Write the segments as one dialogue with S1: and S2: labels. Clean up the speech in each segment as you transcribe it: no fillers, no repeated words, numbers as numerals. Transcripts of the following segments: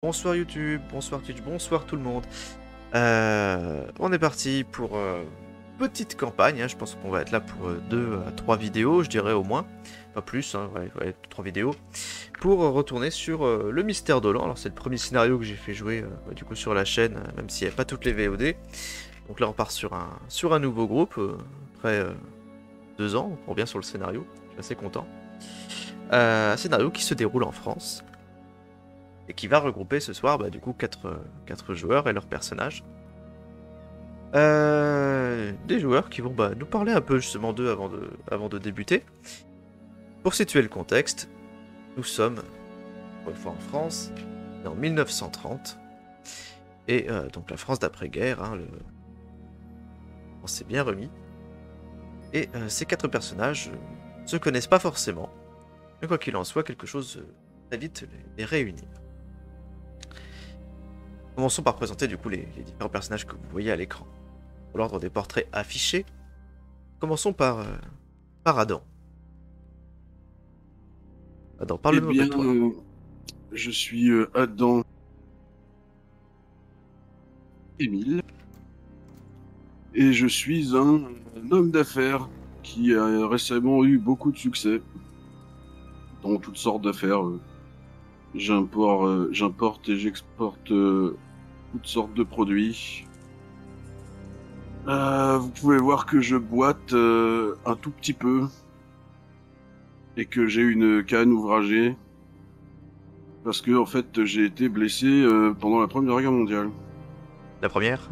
S1: Bonsoir YouTube, bonsoir Twitch, bonsoir tout le monde. On est parti pour petite campagne, hein. Je pense qu'on va être là pour 2 à 3 vidéos, je dirais au moins. Pas plus, hein, ouais, 3 vidéos. Pour retourner sur le Mystère Dolan. Alors c'est le premier scénario que j'ai fait jouer du coup sur la chaîne, même s'il n'y a pas toutes les VOD. Donc là on part sur un nouveau groupe, après 2 ans, on revient sur le scénario, je suis assez content. Un scénario qui se déroule en France. Et qui va regrouper ce soir du coup 4 joueurs et leurs personnages. Des joueurs qui vont nous parler un peu justement d'eux avant de débuter. Pour situer le contexte, nous sommes pour une fois en France, en 1930. Et donc la France d'après-guerre, hein, on s'est bien remis. Et ces 4 personnages se connaissent pas forcément. Mais quoi qu'il en soit, quelque chose très vite les réunit. Commençons par présenter du coup les différents personnages que vous voyez à l'écran. Pour l'ordre des portraits affichés, commençons par Adam. Adam,
S2: Eh
S1: parle-nous un peu
S2: bien,
S1: de toi.
S2: je suis Adam Émile et je suis un homme d'affaires qui a récemment eu beaucoup de succès dans toutes sortes d'affaires. J'importe et j'exporte toutes sortes de produits. Vous pouvez voir que je boite un tout petit peu et que j'ai une canne ouvragée parce que en fait j'ai été blessé pendant la Première Guerre mondiale.
S1: La première.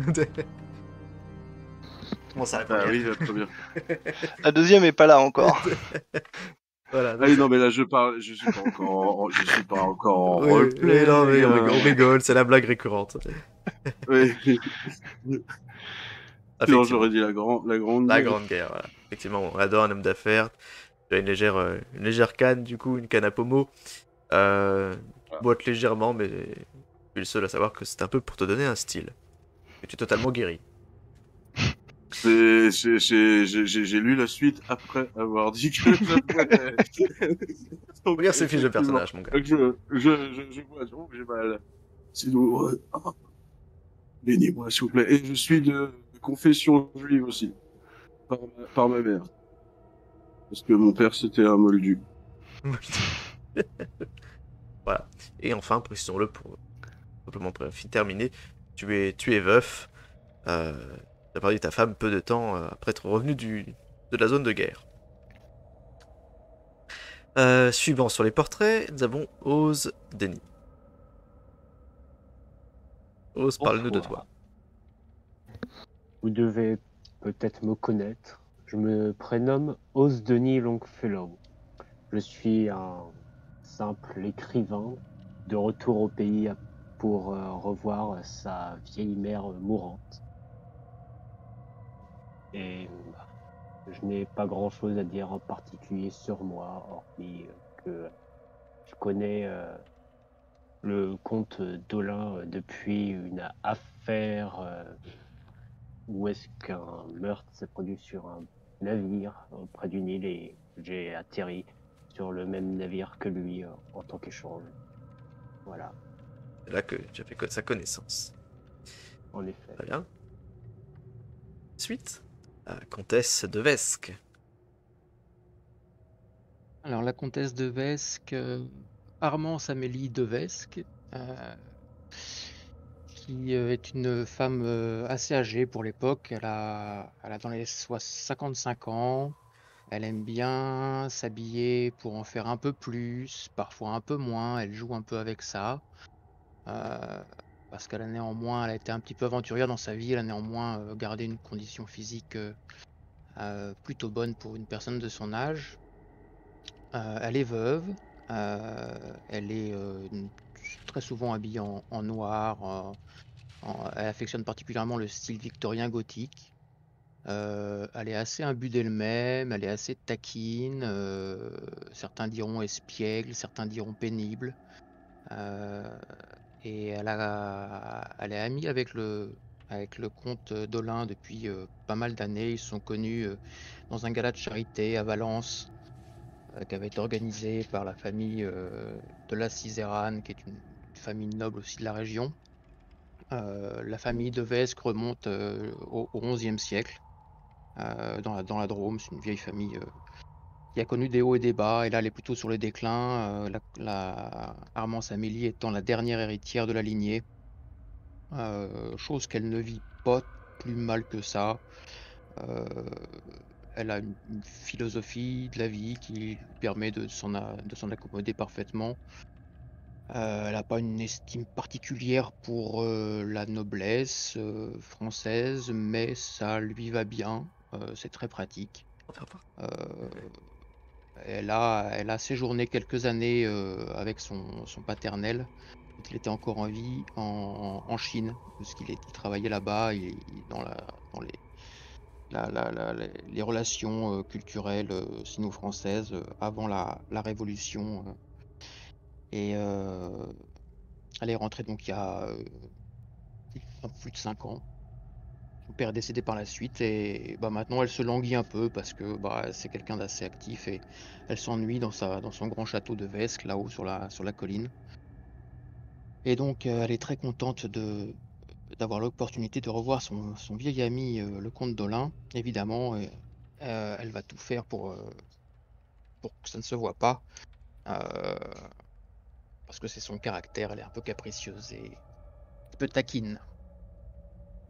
S1: Comment ça, la
S2: Ah
S1: première?
S2: oui, la première.
S3: La deuxième est pas là encore.
S1: Voilà,
S2: Ah
S1: donc
S2: oui, non, mais là, je suis pas encore je suis pas encore en
S1: oui, oui, non,
S2: roleplay,
S1: mais on
S2: gamin.
S1: rigole, c'est la blague récurrente.
S2: Oui. Sinon,
S1: Effectivement,
S2: j'aurais dit la grande
S1: la
S2: guerre.
S1: grande guerre, voilà. Effectivement, on adore un homme d'affaires. Tu as une légère canne, du coup, une canne à pommeau. Boite légèrement, mais je suis le seul à savoir que c'est un peu pour te donner un style. Et tu es totalement guéri.
S2: J'ai lu la suite après avoir dit que je boitais.
S1: Faut
S2: Donc,
S1: lire ses fiches de
S2: effectivement,
S1: personnage, mon gars.
S2: je boite, donc j'ai mal. Sinon, bénis-moi, s'il vous plaît. Et je suis de confession juive aussi, par ma mère. Parce que mon père, c'était un moldu.
S1: Voilà. Et enfin, précisons-le pour simplement terminer, tu es veuf. Tu as perdu ta femme peu de temps après être revenu de la zone de guerre. Suivant sur les portraits, nous avons Oz Denis. Oz, parle-nous de toi.
S4: Bonsoir. Vous devez peut-être me connaître. Je me prénomme Denis Longfellow. Je suis un simple écrivain de retour au pays pour revoir sa vieille mère mourante. Et je n'ai pas grand-chose à dire en particulier sur moi, hormis que je connais le comte Dolin depuis une affaire où est-ce qu'un meurtre s'est produit sur un navire près d'une île et j'ai atterri sur le même navire que lui en tant qu'échange. Voilà,
S1: C'est là que tu as fait sa connaissance.
S4: en effet.
S1: Très bien. Suite, comtesse de Vesque.
S5: Alors, la comtesse de Vesque, Armance Amélie de Vesque, qui est une femme assez âgée pour l'époque. Elle a dans les 55 ans. Elle aime bien s'habiller pour en faire un peu plus, parfois un peu moins. Elle joue un peu avec ça. Parce qu'elle elle a été un petit peu aventurière dans sa vie. Elle a néanmoins gardé une condition physique plutôt bonne pour une personne de son âge. Elle est veuve. Elle est très souvent habillée en noir. Elle affectionne particulièrement le style victorien gothique. Elle est assez imbue d'elle-même, elle est assez taquine. Certains diront espiègle, certains diront pénible. Et elle est amie avec le comte Dolin depuis pas mal d'années. Ils sont connus dans un gala de charité à Valence qui avait été organisé par la famille de la Cizérane, qui est une famille noble aussi de la région. La famille de Vesque remonte au XIe siècle dans la Drôme. C'est une vieille famille qui a connu des hauts et des bas, et là elle est plutôt sur le déclin. Armance Amélie étant la dernière héritière de la lignée, chose qu'elle ne vit pas plus mal que ça. Elle a une philosophie de la vie qui lui permet de s'en accommoder parfaitement. Elle n'a pas une estime particulière pour la noblesse française, mais ça lui va bien. C'est très pratique. Euh, elle a séjourné quelques années avec son paternel, quand il était encore en vie, en Chine, parce qu'il travaillait là-bas, dans les relations culturelles sino-françaises avant la Révolution. Et elle est rentrée donc il y a plus de 5 ans. Son père est décédé par la suite, et bah, maintenant elle se languit un peu parce que bah, c'est quelqu'un d'assez actif, et elle s'ennuie dans son grand château de Vesque, là-haut sur la colline. Et donc elle est très contente d'avoir l'opportunité de revoir son vieil ami, le comte d'Olin, évidemment. Elle va tout faire pour que ça ne se voit pas, euh, parce que c'est son caractère. Elle est un peu capricieuse et un peu taquine.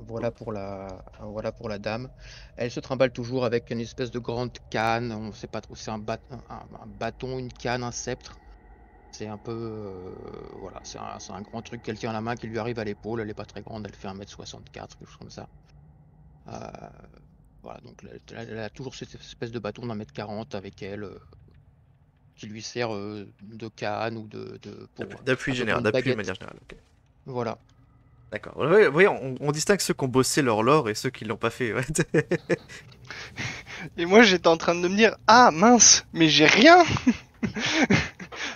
S5: Voilà pour la dame. Elle se trimballe toujours avec une espèce de grande canne. On ne sait pas trop si c'est un bâton, une canne, un sceptre. C'est un peu. Voilà, c'est un grand truc qu'elle tient à la main qui lui arrive à l'épaule. Elle n'est pas très grande, elle fait 1,64 m, quelque chose comme ça. Voilà, donc elle a toujours cette espèce de bâton d'1,40 m avec elle, qui lui sert de canne ou
S1: D'appui
S5: un peu
S1: général,
S5: comme une
S1: d'appui de
S5: baguette.
S1: manière générale. Ok.
S5: Voilà.
S1: D'accord. Vous voyez, on distingue ceux qui ont bossé leur lore et ceux qui l'ont pas fait. Ouais.
S3: Et moi, j'étais en train de me dire, ah mince, mais j'ai rien.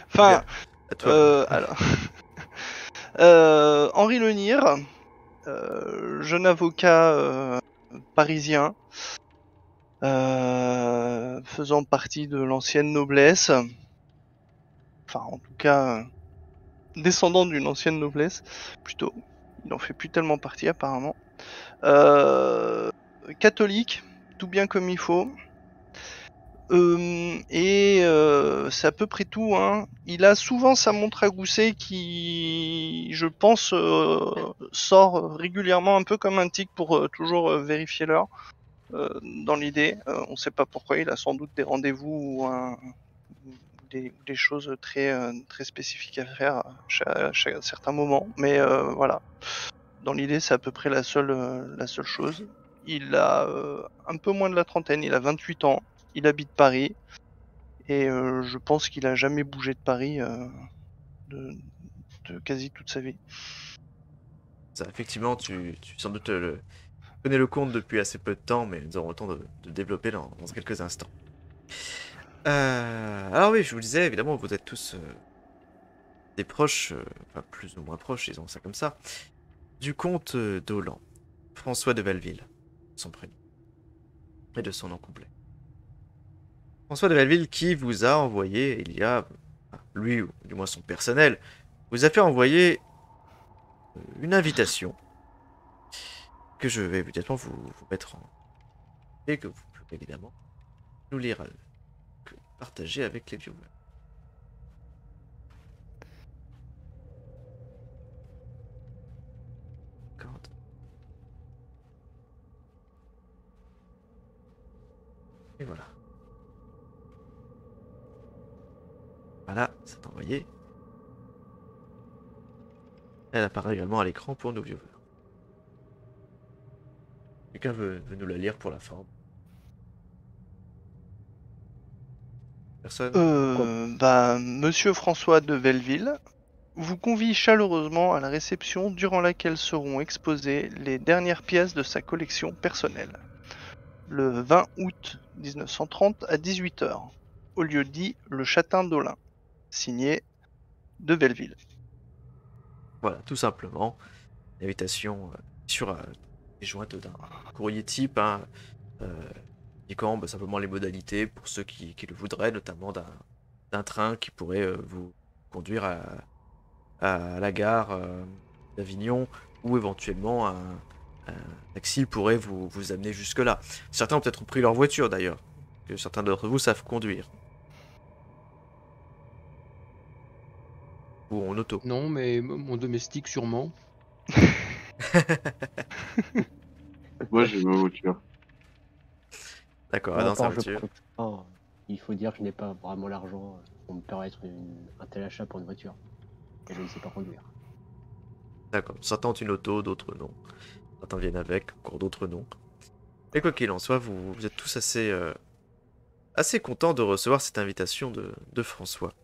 S3: Enfin,
S1: À toi.
S3: alors, Henri Lenire, jeune avocat parisien, faisant partie de l'ancienne noblesse, enfin en tout cas descendant d'une ancienne noblesse, plutôt. Il n'en fait plus tellement partie apparemment. Catholique, tout bien comme il faut. C'est à peu près tout. Hein. Il a souvent sa montre à gousset qui, je pense, sort régulièrement un peu comme un tic pour toujours vérifier l'heure. Dans l'idée, on ne sait pas pourquoi. Il a sans doute des rendez-vous ou des choses très très spécifiques à faire à certains moments. Mais voilà. Dans l'idée, c'est à peu près la seule chose. Il a un peu moins de la trentaine. Il a 28 ans. Il habite Paris. Et je pense qu'il a jamais bougé de Paris de quasi toute sa vie.
S1: Ça, effectivement, tu sans doute connais le compte depuis assez peu de temps, mais nous aurons le temps de développer dans quelques instants. Alors oui, je vous disais, évidemment, vous êtes tous des proches, enfin plus ou moins proches, disons ça comme ça, du comte d'Aulhan, François de Valleville, son prénom, et de son nom complet. François de Valleville qui vous a envoyé, il y a, lui, ou du moins son personnel, vous a fait envoyer une invitation que je vais immédiatement vous mettre en... et que vous pouvez évidemment nous lire, partager avec les viewers. Et voilà. Voilà, c'est envoyé. Elle apparaît également à l'écran pour nos viewers. Quelqu'un veut nous la lire pour la forme? Personne?
S3: Monsieur François de Velleville vous convie chaleureusement à la réception durant laquelle seront exposées les dernières pièces de sa collection personnelle. Le 20 août 1930 à 18h, au lieu dit le Châtain d'Olin, signé de Velleville.
S1: Voilà, tout simplement. L'invitation est jointe d'un courrier type, hein, indiquant simplement les modalités pour ceux qui le voudraient, notamment d'un train qui pourrait vous conduire à la gare d'Avignon, ou éventuellement un taxi pourrait vous amener jusque-là. Certains ont peut-être pris leur voiture d'ailleurs, que certains d'entre vous savent conduire. Ou en auto.
S5: Non, mais mon domestique sûrement.
S2: Moi, j'ai ma voiture.
S1: D'accord,
S4: Moi,
S1: dans sa
S4: quand je
S1: voiture.
S4: prends ça, il faut dire que je n'ai pas vraiment l'argent pour me permettre un tel achat pour une voiture. Et je ne sais pas conduire.
S1: D'accord. Certains ont une auto, d'autres non. Certains viennent avec, encore d'autres non. Et quoi qu'il en soit, vous êtes tous assez contents de recevoir cette invitation de François.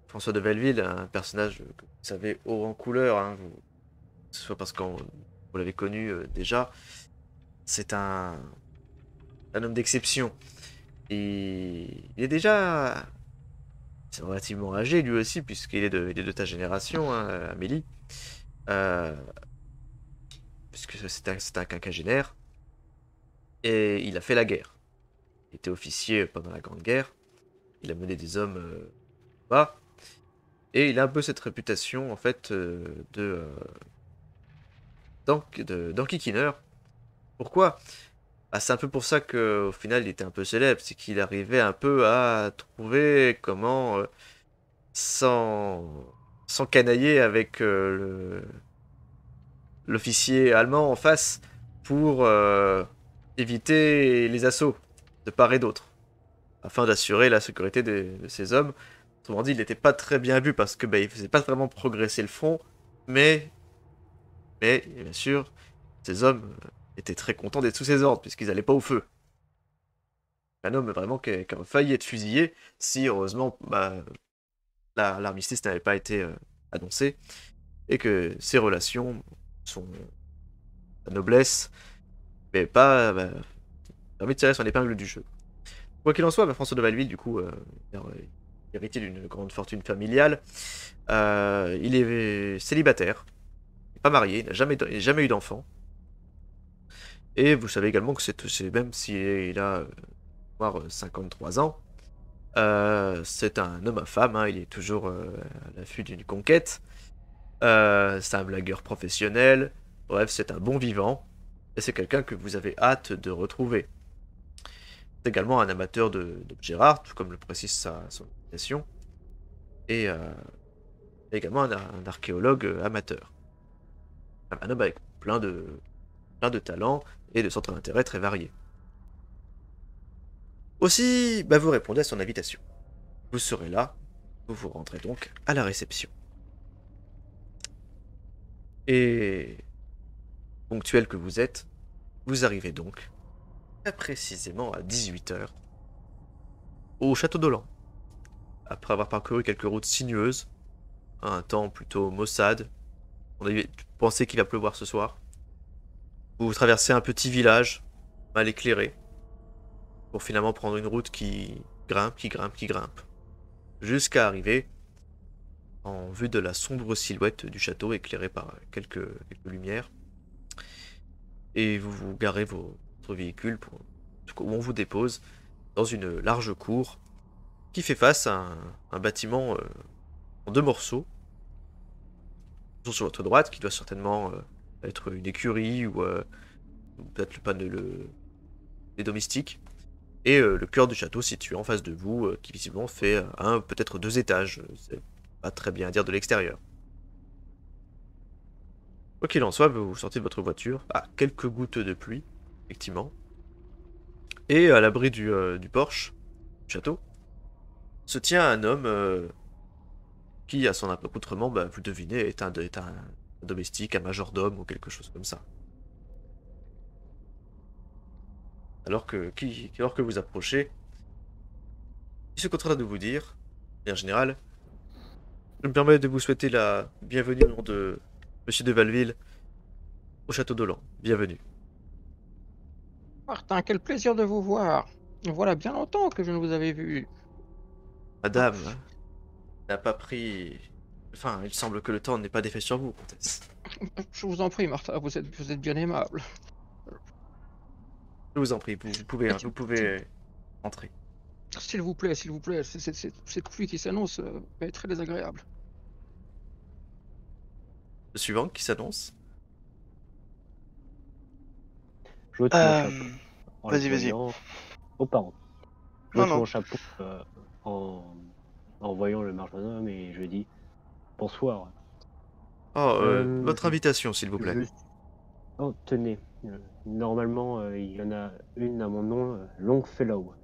S1: François de Belleville, un personnage que vous savez haut en couleur, hein, que ce soit parce que vous l'avez connu déjà. C'est un homme d'exception. Et il est déjà relativement âgé lui aussi, puisqu'il il est de ta génération, hein, Amélie. Euh, Puisque c'est un quinquagénaire. Et il a fait la guerre. Il était officier pendant la Grande Guerre. Il a mené des hommes bas. Et il a un peu cette réputation, en fait, d'enquiquineur. Pourquoi? Bah, c'est un peu pour ça qu'au final, il était un peu célèbre. C'est qu'il arrivait un peu à trouver comment sans canailler avec l'officier allemand en face pour éviter les assauts de part et d'autre, afin d'assurer la sécurité de ces hommes. Autrement dit, il n'était pas très bien vu parce que il faisait pas vraiment progresser le front, mais bien sûr, ces hommes étaient très contents d'être sous ses ordres puisqu'ils n'allaient pas au feu. Un homme vraiment qui aurait failli être fusillé si heureusement l'armistice n'avait pas été annoncé et que ses relations, sa noblesse, mais pas permis de tirer son épingle du jeu. Quoi qu'il en soit, François de Valville, du coup, héritier d'une grande fortune familiale, il est célibataire, il n'est pas marié, il n'a jamais eu d'enfant. Et vous savez également que même s'il a 53 ans, c'est un homme à femme, hein, il est toujours à l'affût d'une conquête. C'est un blagueur professionnel, bref, c'est un bon vivant, et c'est quelqu'un que vous avez hâte de retrouver. C'est également un amateur d'objets rares, tout comme le précise son invitation, et également un archéologue amateur. Un homme avec plein de talents et de centres d'intérêt très variés. Aussi, vous répondez à son invitation. Vous serez là, vous rentrez donc à la réception. Et ponctuel que vous êtes, vous arrivez donc très précisément à 18h au château d'Olan. Après avoir parcouru quelques routes sinueuses, un temps plutôt maussade, on a pensé qu'il va pleuvoir ce soir. Vous traversez un petit village mal éclairé pour finalement prendre une route qui grimpe, jusqu'à arriver en vue de la sombre silhouette du château éclairée par quelques lumières. Et vous garez votre véhicule où on vous dépose dans une large cour qui fait face à un bâtiment en deux morceaux. Sur votre droite, qui doit certainement être une écurie ou peut-être les domestiques. Et le cœur du château situé en face de vous, qui visiblement fait peut-être 2 étages. C'est pas très bien à dire de l'extérieur. Quoi qu'il en soit, vous sortez de votre voiture, à quelques gouttes de pluie, effectivement. Et à l'abri du porche du château, se tient un homme qui, à son accoutrement, vous le devinez, est un domestique, un majordome ou quelque chose comme ça. Alors que vous approchez, il se contente de vous dire, en général, je me permets de vous souhaiter la bienvenue au nom de Monsieur de Valville au château d'Olan. Bienvenue.
S5: Martin, quel plaisir de vous voir. Voilà bien longtemps que je ne vous avais vu.
S1: Madame n'a pas pris... Enfin, il semble que le temps n'ait pas d'effet sur vous, comtesse.
S5: Je vous en prie, Martin, vous êtes bien aimable.
S1: Je vous en prie, vous pouvez entrer.
S5: S'il vous plaît, cette pluie qui s'annonce est très désagréable.
S1: Le suivant qui s'annonce.
S4: Je ôte mon chapeau en le
S3: Vas-y, vas-y.
S4: voyant. Oh, pardon. Je
S3: Non,
S4: ôte
S3: non.
S4: mon chapeau en voyant le marjolin et je dis bonsoir.
S1: Oh,
S4: Euh,
S1: votre invitation, s'il vous plaît.
S4: Je- Oh, tenez. Normalement, il y en a une à mon nom, Longfellow.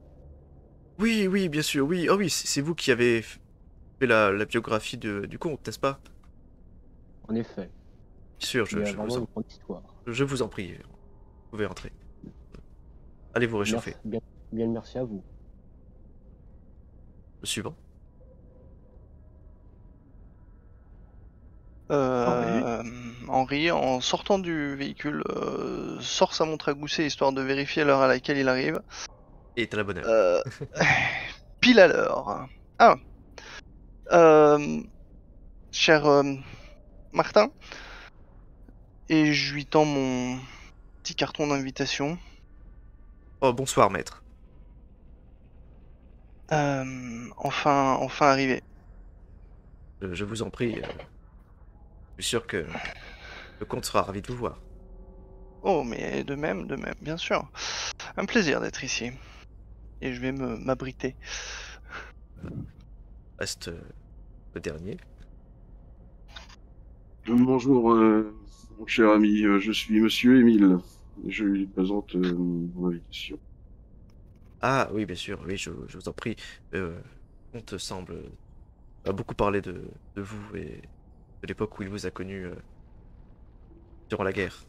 S1: Oui, oui, bien sûr, oui. Oh oui, c'est vous qui avez fait la biographie du comte, n'est-ce pas?
S4: En effet,
S1: Bien sûr,
S4: il y a vraiment une grande histoire.
S1: je vous en prie. Vous pouvez entrer. Allez vous réchauffer.
S4: Merci, bien merci à vous.
S1: Le suivant.
S3: Henri, en sortant du véhicule, sort sa montre à gousset histoire de vérifier l'heure à laquelle il arrive.
S1: Et t'as la bonne heure.
S3: Pile à l'heure. Ah. Cher Martin, et je lui tends mon petit carton d'invitation.
S1: Oh, bonsoir, maître.
S3: Enfin arrivé.
S1: Je vous en prie. Je suis sûr que le comte sera ravi de vous voir.
S3: Oh, mais de même, bien sûr. Un plaisir d'être ici. Et je vais m'abriter.
S1: Reste le dernier.
S2: Bonjour, mon cher ami, je suis Monsieur Émile. Je lui présente mon invitation.
S1: Ah oui, bien sûr, oui, je vous en prie. Le comte semble a beaucoup parlé de vous et de l'époque où il vous a connu durant la guerre.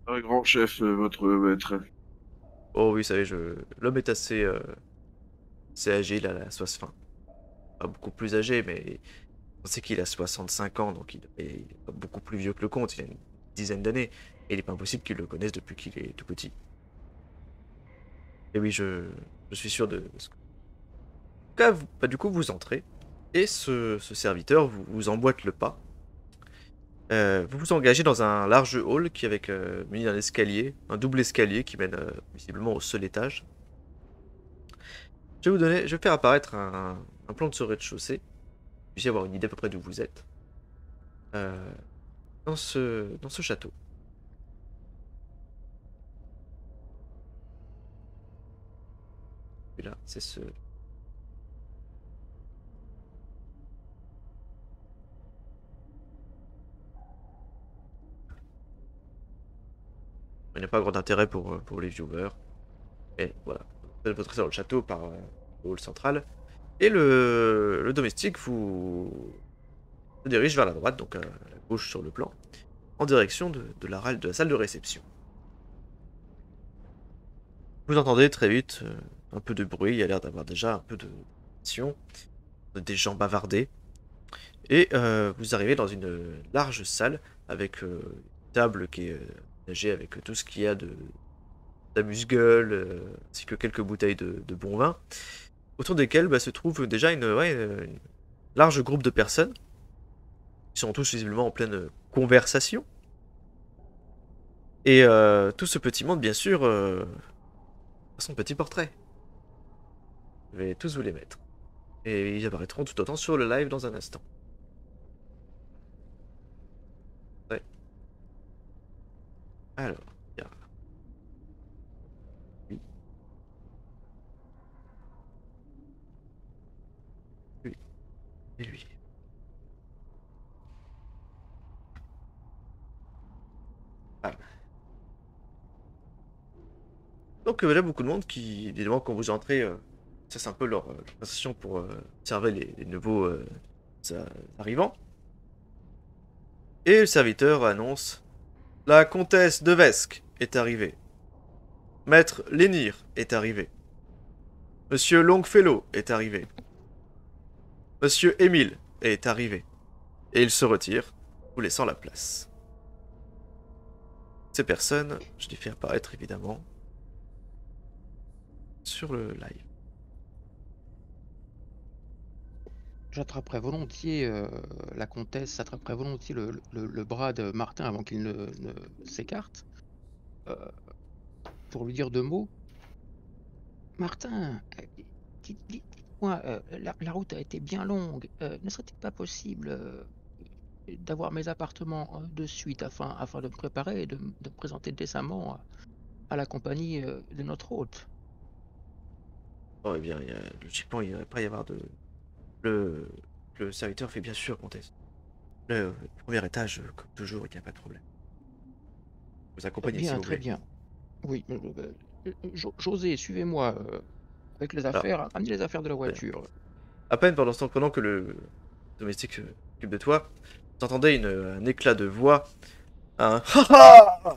S2: Un grand chef, votre maître.
S1: Oh oui, vous savez, l'homme est assez âgé, il a la soixante, pas beaucoup plus âgé, mais on sait qu'il a 65 ans, donc il est pas beaucoup plus vieux que le comte, il a une dizaine d'années, et il n'est pas impossible qu'il le connaisse depuis qu'il est tout petit. Et oui, je suis sûr de ce que... En tout cas, du coup, vous entrez, et ce serviteur vous emboîte le pas. Vous vous engagez dans un large hall qui est avec muni d'un escalier, un double escalier qui mène visiblement au seul étage. Je vais faire apparaître un plan de ce rez-de-chaussée, pour que vous puissiez avoir une idée à peu près d'où vous êtes. Euh, dans ce château. Et là, c'est ce... Il n'y a pas grand intérêt pour les viewers. Et voilà, vous êtes dans le château par le hall central. Et le domestique vous se dirige vers la droite, donc à la gauche sur le plan, en direction de la salle de réception. Vous entendez très vite un peu de bruit, il y a l'air d'avoir déjà un peu de tension, des gens bavarder. Et vous arrivez dans une large salle avec une table qui est aménagée avec tout ce qu'il y a d'amuse-gueule, ainsi que quelques bouteilles de bon vin, autour desquelles se trouve déjà une large groupe de personnes qui sont tous visiblement en pleine conversation. Et tout ce petit monde, bien sûr, a son petit portrait. Je vais tous vous les mettre. Et ils apparaîtront tout autant sur le live dans un instant. Ouais. Alors, il y a... Lui. Lui. Et lui. Ah. Donc là, beaucoup de monde qui, évidemment, quand vous entrez, ça c'est un peu leur conversation pour observer les nouveaux arrivants. Et le serviteur annonce: la comtesse de Vesque est arrivée. Maître Lénir est arrivé. Monsieur Longfellow est arrivé. Monsieur Émile est arrivé. Et il se retire, vous laissant la place. Ces personnes, je les fais apparaître évidemment sur le live.
S5: J'attraperais volontiers, la comtesse attraperait volontiers le bras de Martin avant qu'il ne s'écarte, pour lui dire deux mots. Martin, Moi, la route a été bien longue. Ne serait-il pas possible d'avoir mes appartements de suite afin de me préparer et de me présenter décemment à la compagnie de notre hôte?
S1: Oh, eh bien, logiquement, il ne devrait pas y avoir de... Le, le serviteur fait bien sûr, comtesse. Le premier étage, comme toujours, il n'y a pas de problème. Vous accompagnez si
S5: Bien,
S1: vous
S5: très
S1: voulez.
S5: bien. Oui, José, suivez-moi avec les
S1: Alors,
S5: affaires. Amenez les affaires de la
S1: très bien.
S5: voiture.
S1: À peine pendant ce temps, pendant que le domestique s'occupe de toi, vous entendez un éclat de voix. Un ha ha!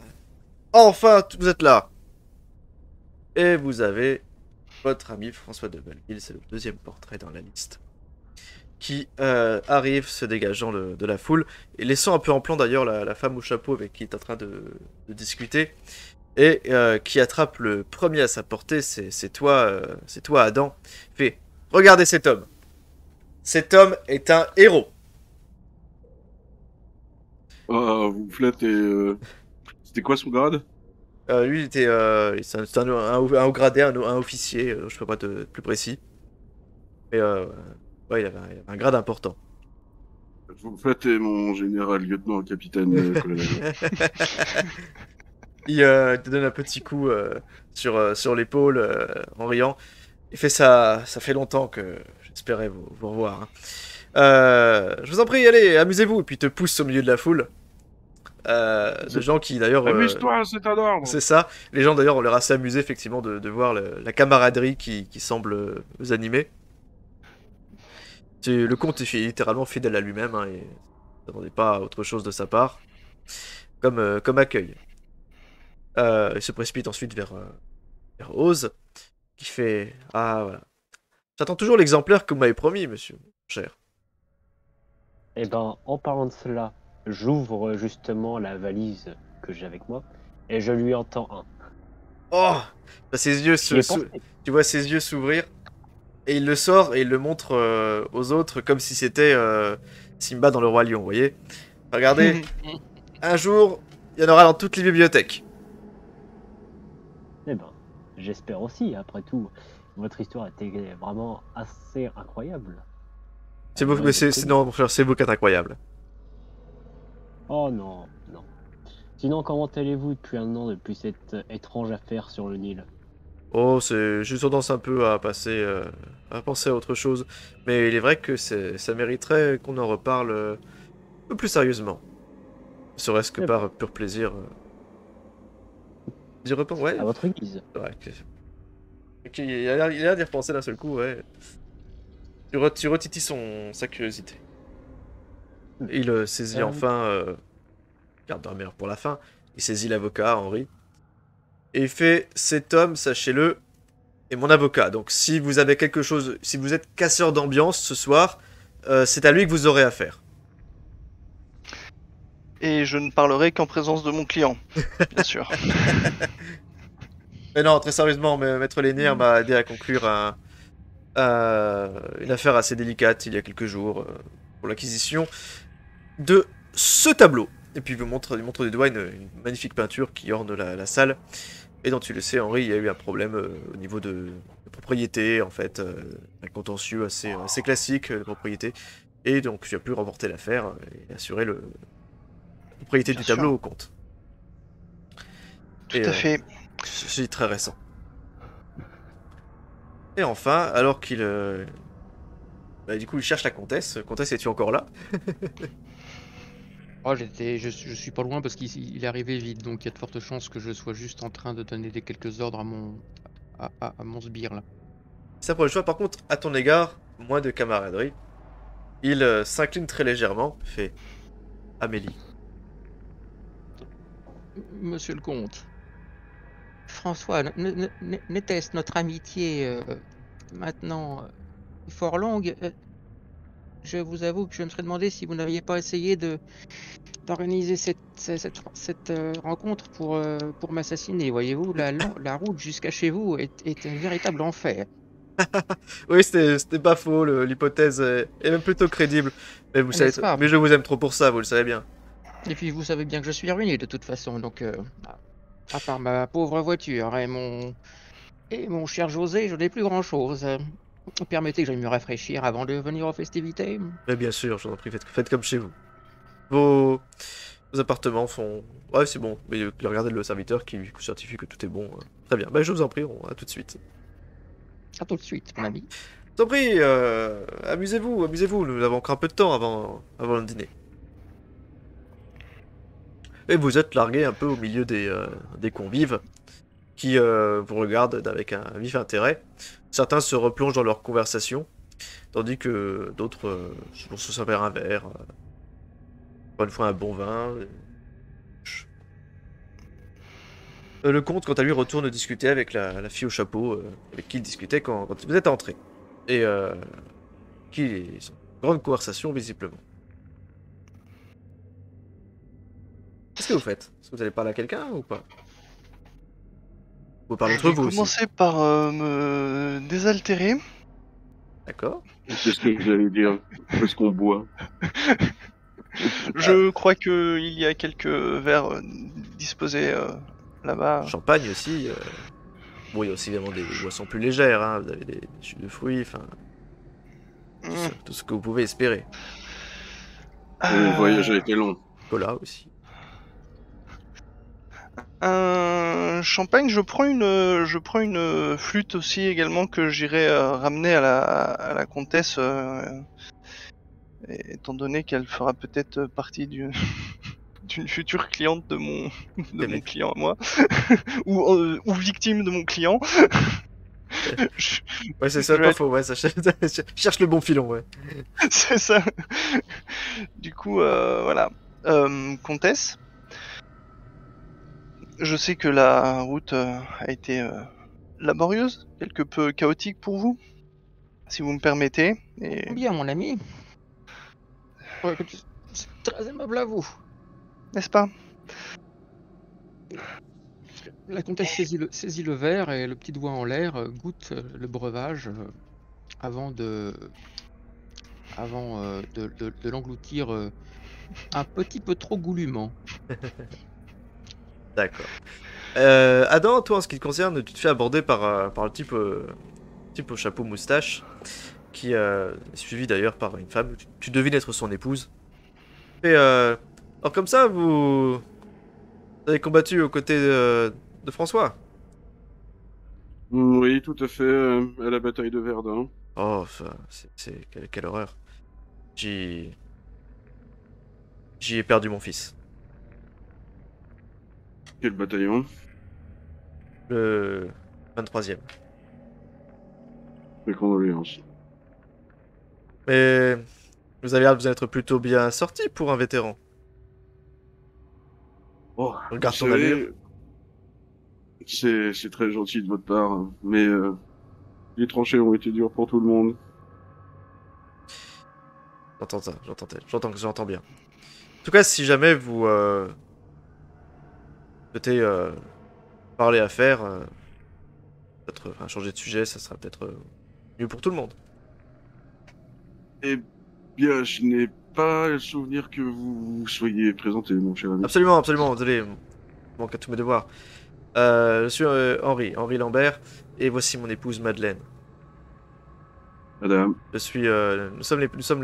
S1: Enfin, vous êtes là! Et vous avez votre ami François de Belleville, c'est le deuxième portrait dans la liste, qui arrive se dégageant de la foule et laissant un peu en plan d'ailleurs la femme au chapeau avec qui il est en train de discuter et qui attrape le premier à sa portée, c'est toi Adam. Il fait regardez cet homme. Cet homme est un héros.
S2: Ah, vous me flattez. C'était quoi son grade?
S1: Lui, il était, c'est un haut gradé, un officier, je peux pas être plus précis. Mais ouais, il avait un grade important.
S2: Vous me flattez, mon général, lieutenant, capitaine, colonel.
S1: Il te donne un petit coup sur l'épaule en riant. Il fait ça, ça fait longtemps que j'espérais vous revoir, hein. Je vous en prie, allez, amusez-vous. Et puis il te pousse au milieu de la foule. De gens qui d'ailleurs...
S2: Amuse-toi, c'est un ordre!
S1: c'est ça. Les gens d'ailleurs ont l'air assez amusés effectivement de voir la camaraderie qui semble vous animer. Le comte est littéralement fidèle à lui-même, hein, et ne s'attendait pas à autre chose de sa part. Comme accueil. Il se précipite ensuite vers Oz, qui fait ah voilà. J'attends toujours l'exemplaire que vous m'avez promis, monsieur, cher.
S4: Eh ben, en parlant de cela, j'ouvre justement la valise que j'ai avec moi et je lui entends un.
S1: Oh, ses yeux
S4: J'y ai pensé.
S1: tu vois ses yeux s'ouvrir et il le sort et il le montre aux autres comme si c'était Simba dans le roi lion, vous voyez. Regardez, un jour, il y en aura dans toutes les bibliothèques.
S4: Eh ben, j'espère aussi. Après tout, votre histoire était vraiment assez incroyable.
S1: C'est beau, mais non, mon frère, c'est beau qu'être incroyable.
S4: Oh non, non. Sinon, comment allez-vous depuis un an depuis cette étrange affaire sur le Nil?
S1: Oh, j'ai tendance un peu à à penser à autre chose. Mais il est vrai que ça mériterait qu'on en reparle un peu plus sérieusement. Ne serait-ce que
S4: Eh
S1: par pur plaisir. D'y repenser, ouais.
S4: À votre guise.
S1: C'est vrai il a l'air d'y repenser d'un seul coup, ouais. Tu retitilles sa curiosité. Et il saisit enfin, garde la meilleure pour la fin, il saisit l'avocat, Henri. Et il fait, cet homme, sachez-le, est mon avocat. Donc si vous avez quelque chose, si vous êtes casseur d'ambiance ce soir, c'est à lui que vous aurez affaire.
S3: Et je ne parlerai qu'en présence de mon client, bien sûr.
S1: Mais non, très sérieusement, Maître Lénier m'a aidé à conclure une affaire assez délicate il y a quelques jours pour l'acquisition de ce tableau. Et puis il montre du doigt une magnifique peinture qui orne la salle. Et dont tu le sais, Henri, il y a eu un problème au niveau de propriété, en fait, un contentieux assez classique de propriété. Et donc tu as pu remporter l'affaire et assurer la propriété
S3: Bien
S1: du tableau
S3: sûr.
S1: au compte.
S3: Tout à fait.
S1: C'est très récent. Et enfin, alors qu'il... du coup, il cherche la comtesse. Comtesse, es-tu encore là?
S5: Oh, je suis pas loin parce qu'il est arrivé vite, donc il y a de fortes chances que je sois juste en train de donner quelques ordres à mon sbire là.
S1: Ça pour le choix, par contre, à ton égard, moins de camaraderie. Il s'incline très légèrement, fait Amélie.
S5: Monsieur le comte, François, n'était-ce notre amitié maintenant fort longue? Je vous avoue que je me serais demandé si vous n'aviez pas essayé d'organiser cette rencontre pour m'assassiner. Voyez-vous, la route jusqu'à chez vous est un véritable enfer.
S1: Oui, c'était pas faux, l'hypothèse est même plutôt crédible. Mais vous savez,
S5: N'est-ce pas?
S1: mais je vous aime trop pour ça, vous le savez bien.
S5: Et puis vous savez bien que je suis ruiné de toute façon, donc à part ma pauvre voiture et mon cher José, je n'ai plus grand-chose. Permettez que j'aille me rafraîchir avant de venir aux festivités.
S1: Mais bien sûr, je vous en prie, faites comme chez vous. Vos appartements font... Ouais, c'est bon. Mais regardez le serviteur qui vous certifie que tout est bon. Très bien. Bah, je vous en prie, à tout de suite.
S5: À tout de suite, mon ami.
S1: Je vous en prie, amusez-vous, amusez-vous. Nous avons encore un peu de temps avant le dîner. Et vous êtes largué un peu au milieu des convives qui vous regardent avec un vif intérêt. Certains se replongent dans leur conversation, tandis que d'autres vont se servir un verre. Encore une fois, un bon vin. Le comte, quant à lui, retourne discuter avec la fille au chapeau, avec qui il discutait quand vous êtes entré. Et qui est en grande conversation, visiblement. Qu'est-ce que vous faites? Est-ce que vous allez parler à quelqu'un ou pas? Vous parlez
S3: Je
S1: entre
S3: vais
S1: vous aussi.
S3: commencer par me désaltérer.
S2: Ah,
S1: D'accord.
S2: c'est ce que j'allais dire. Est-ce qu'on boit?
S3: Je crois que il y a quelques verres disposés là-bas.
S1: Champagne aussi. Bon, il y a aussi évidemment des boissons plus légères. Hein. Vous avez des jus de fruits, enfin, tout ce que vous pouvez espérer.
S2: Le voyage a été long.
S1: Cola aussi.
S3: Un champagne, je prends une flûte aussi également que j'irai ramener à la comtesse, étant donné qu'elle fera peut-être partie d'une future cliente de mon client à moi, ou victime de mon client.
S1: Ouais, c'est ça, pas faux. Ouais, ça cherche le bon filon, ouais.
S3: C'est ça. Du coup, voilà. Comtesse, je sais que la route a été laborieuse, quelque peu chaotique pour vous, si vous me permettez. Et...
S5: Bien, mon ami. Ouais, c'est très aimable à vous.
S3: N'est-ce pas?
S5: La comtesse saisit le verre et le petit doigt en l'air goûte le breuvage avant de l'engloutir un petit peu trop goulûment.
S1: D'accord. Adam, toi, en ce qui te concerne, tu te fais aborder par le type au chapeau moustache, qui est suivi d'ailleurs par une femme. Tu devines être son épouse. Et alors comme ça, vous avez combattu aux côtés de François.
S2: Oui, tout à fait, à la bataille de Verdun.
S1: Oh, enfin, quelle horreur. J'y ai perdu mon fils.
S2: Quel bataillon?
S1: Le 23e.
S2: Mes condoléances.
S1: Mais vous avez l'air de vous être plutôt bien sorti pour un vétéran.
S2: Oh,
S1: Regarde
S2: vous
S1: ton
S2: savez,
S1: allure.
S2: c'est très gentil de votre part, hein, mais les tranchées ont été dures pour tout le monde.
S1: J'entends ça, j'entends bien. En tout cas, si jamais vous souhaitez parler à faire, peut-être changer de sujet, ça sera peut-être mieux pour tout le monde.
S2: Eh bien, je n'ai pas le souvenir que vous soyez présenté, mon cher ami.
S1: Absolument, absolument, désolé, je manque à tous mes devoirs. Je suis Henri Lambert, et voici mon épouse Madeleine.
S2: Madame,
S1: Je suis, nous sommes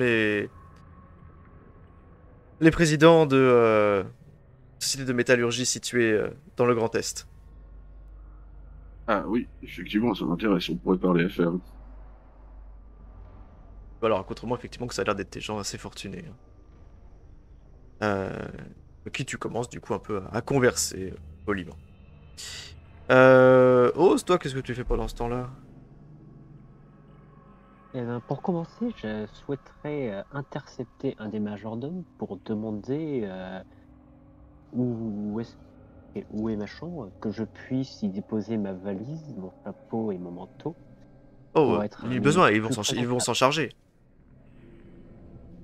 S1: les présidents de société de métallurgie située dans le Grand Est.
S2: ah oui, effectivement, ça m'intéresse, on pourrait parler affaires.
S1: Alors, autrement, effectivement, que ça a l'air d'être des gens assez fortunés. Qui tu commences, du coup, un peu à converser poliment. Ose, toi, qu'est-ce que tu fais pendant ce temps-là?
S4: Eh ben, pour commencer, je souhaiterais intercepter un des majordomes pour demander où est ma chambre, que je puisse y déposer ma valise, mon chapeau et mon manteau.
S1: Oh,
S4: pour être
S1: il y a
S4: un
S1: besoin,
S4: plus
S1: ils vont s'en
S4: présentable.
S1: charger.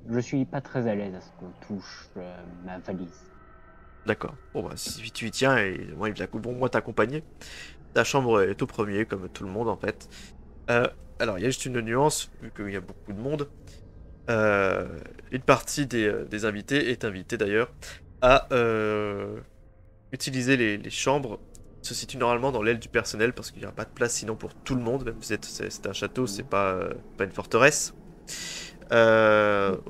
S4: Je suis pas très à l'aise à ce qu'on touche ma valise.
S1: D'accord. Bon, bah, si tu y tiens, et moi, moi t'accompagner. Ta chambre est au premier, comme tout le monde, en fait. Alors, il y a juste une nuance, vu qu'il y a beaucoup de monde. Une partie des invités est invitée, d'ailleurs, à utiliser les chambres se situe normalement dans l'aile du personnel parce qu'il n'y aura pas de place sinon pour tout le monde. Même si c'est un château, c'est pas une forteresse.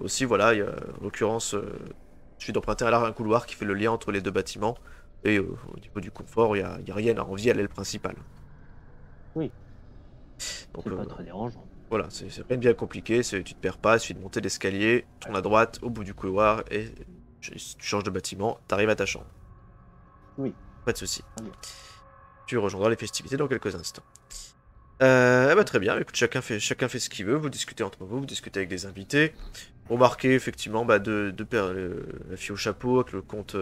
S1: Aussi, voilà, en l'occurrence, je suis d'emprunter un couloir qui fait le lien entre les deux bâtiments. Et au niveau du confort, il n'y a rien à envier à l'aile principale.
S4: Oui.
S1: Donc,
S4: C'est pas très dérangeant.
S1: voilà, c'est rien de bien compliqué. Tu te perds pas, il suffit de monter l'escalier, tourne à droite, au bout du couloir, et tu changes de bâtiment, t'arrives à ta chambre.
S4: Oui.
S1: Pas de soucis.
S4: Très bien.
S1: Tu rejoindras les festivités dans quelques instants. Très bien, écoute, chacun fait ce qu'il veut, vous discutez entre vous, vous discutez avec des invités. Remarquez effectivement la fille au chapeau avec le comte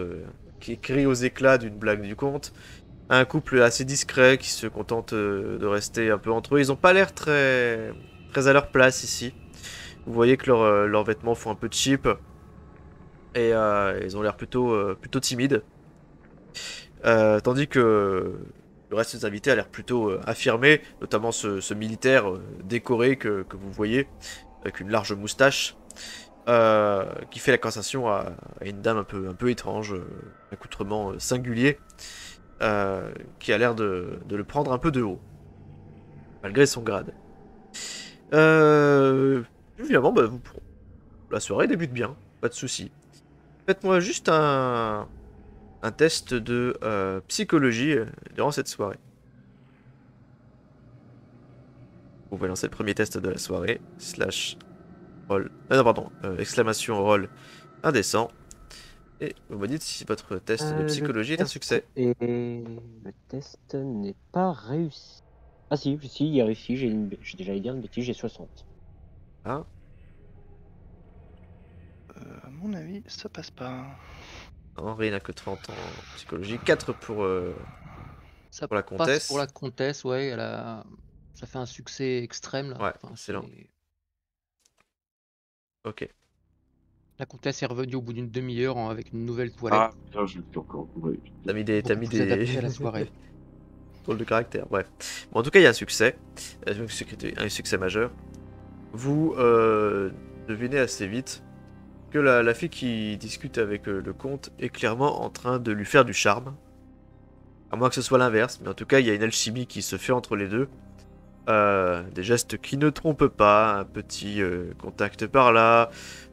S1: qui crie aux éclats d'une blague du comte. Un couple assez discret qui se contente de rester un peu entre eux. Ils ont pas l'air très à leur place ici. Vous voyez que leurs vêtements font un peu cheap. Et ils ont l'air plutôt timides. Tandis que le reste des invités a l'air plutôt affirmé, notamment ce militaire décoré que vous voyez, avec une large moustache, qui fait la conversation à une dame un peu étrange, accoutrement singulier, qui a l'air de le prendre un peu de haut, malgré son grade. Évidemment, la soirée débute bien, pas de soucis. Faites-moi juste un test de psychologie durant cette soirée. Vous pouvez lancer le premier test de la soirée. / roll. Non, pardon. Exclamation roll indécent. Et vous me dites si votre test de psychologie est un succès.
S4: Et le test n'est pas réussi. Ah si, il a réussi. J'ai déjà dire une bêtise, j'ai 60.
S1: Ah.
S3: À mon avis, ça passe pas.
S1: Henri n'a que 30 en psychologie. 4 pour
S5: Ça
S1: la
S5: passe
S1: comtesse.
S5: pour la comtesse, ouais, ça fait un succès extrême là.
S1: Ouais,
S5: Enfin,
S1: excellent. Ok.
S5: La comtesse est revenue au bout d'une demi-heure avec une nouvelle toilette.
S2: Ah, putain, je suis encore. Ouais.
S1: T'as mis des
S5: Beaucoup plus adaptée à la soirée.
S1: drôle de caractère, bref. Bon, en tout cas, il y a un succès. Un succès majeur. Vous devinez assez vite que la fille qui discute avec le comte est clairement en train de lui faire du charme. À moins que ce soit l'inverse, mais en tout cas, il y a une alchimie qui se fait entre les deux. Des gestes qui ne trompent pas, un petit contact par là.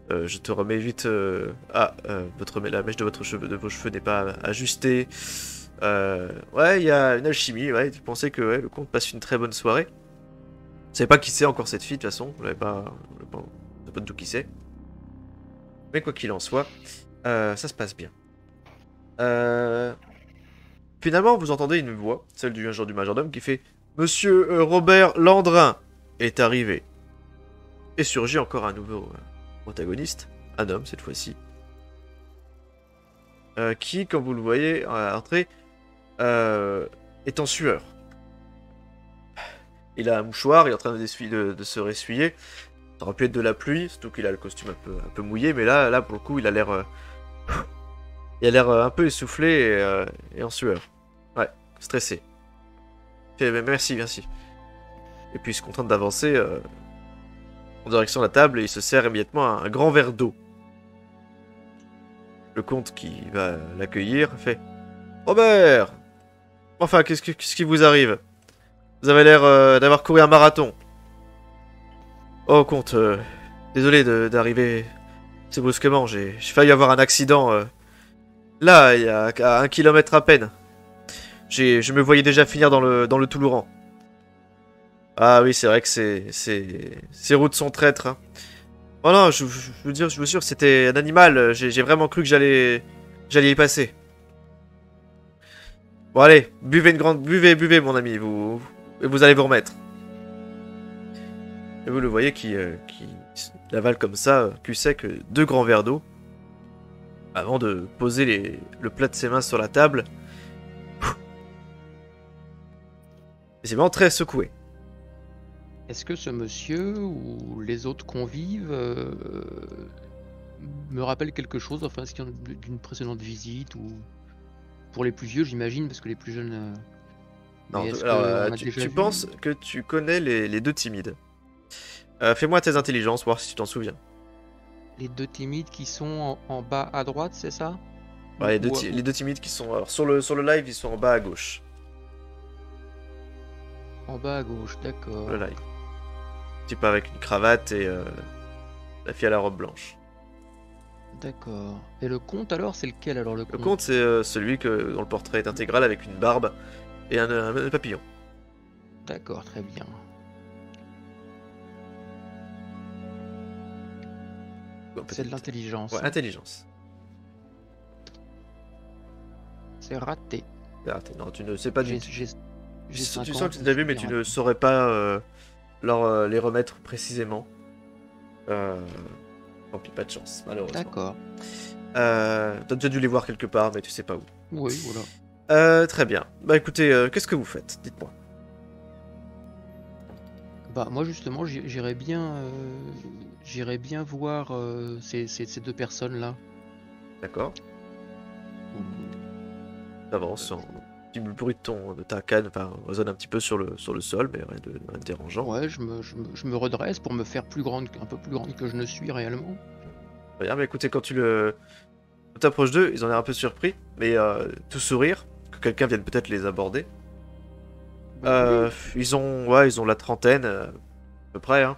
S1: Je te remets vite. La mèche de vos cheveux n'est pas ajustée. Ouais, il y a une alchimie. Ouais, tu pensais que le comte passe une très bonne soirée. Vous savez pas qui c'est encore cette fille de toute façon. Vous n'avez pas de tout qui c'est. Mais quoi qu'il en soit, ça se passe bien. Finalement, vous entendez une voix, celle du agent du majordome, qui fait Monsieur Robert Landrin est arrivé. Et surgit encore un nouveau protagoniste, un homme cette fois-ci, qui, comme vous le voyez à l'entrée, est en sueur. Il a un mouchoir, il est en train de se ressuyer. Ça aurait pu être de la pluie, surtout qu'il a le costume un peu mouillé, mais là pour le coup, il a l'air un peu essoufflé et en sueur. Ouais, stressé. Merci. Et puis il se contente d'avancer en direction de la table et il se sert immédiatement un grand verre d'eau. Le comte qui va l'accueillir fait Robert! Enfin, qu'est-ce qui vous arrive? Vous avez l'air d'avoir couru un marathon. Oh, comte, désolé d'arriver si brusquement. J'ai failli avoir un accident là, il y a à 1 kilomètre à peine. Je me voyais déjà finir dans le Toulouran. Ah oui, c'est vrai que ces routes sont traîtres. Hein. Oh non, je vous jure, c'était un animal. J'ai vraiment cru que j'allais y passer. Bon allez, buvez mon ami, vous allez vous remettre. Et vous le voyez qui avale comme ça, cul sec, 2 grands verres d'eau. Avant de poser le plat de ses mains sur la table. Et c'est vraiment très secoué.
S5: Est-ce que ce monsieur ou les autres convives me rappellent quelque chose, enfin, est-ce qu'il y en a d'une précédente visite ou pour les plus vieux, j'imagine, parce que les plus jeunes.
S1: Non, alors, tu penses que tu connais les 2 timides. Fais-moi tes intelligences, voir si tu t'en souviens.
S5: Les 2 timides qui sont en bas à droite, c'est ça?
S1: Ouais, les deux timides qui sont... Alors, sur le live, ils sont en bas à gauche.
S5: En bas à gauche, d'accord.
S1: Voilà. Type avec une cravate et la fille à la robe blanche.
S5: D'accord. Et le comte alors, c'est lequel alors le
S1: Le
S5: comte?
S1: comte, c'est celui dont le portrait est intégral avec une barbe et un papillon.
S5: D'accord, très bien.
S1: Bon,
S5: C'est de
S1: peut-être-
S5: l'intelligence.
S1: Ouais, intelligence.
S5: C'est raté.
S1: Non, tu ne sais pas du tout.
S5: J'ai
S1: Tu
S5: 50,
S1: sens que tu les as vus, mais tu
S5: raté.
S1: ne saurais pas les remettre précisément. Tant pis, pas de chance, malheureusement.
S5: D'accord.
S1: T'as déjà dû les voir quelque part, mais tu sais pas où.
S5: Oui, voilà.
S1: Très bien. Bah écoutez, qu'est-ce que vous faites? Dites-moi.
S5: Bah moi justement, j'irais bien voir ces deux personnes-là.
S1: D'accord. T'avances en... Le bruit de ta canne résonne un petit peu sur le sol, mais rien de dérangeant.
S5: Ouais, je me redresse pour me faire un peu plus grande que je ne suis réellement.
S1: Très bien, mais écoutez, quand tu t'approches d'eux, ils ont l'air un peu surpris, mais tout sourire, que quelqu'un vienne peut-être les aborder.
S5: Bah,
S1: Ils ont la trentaine, à peu près. Hein.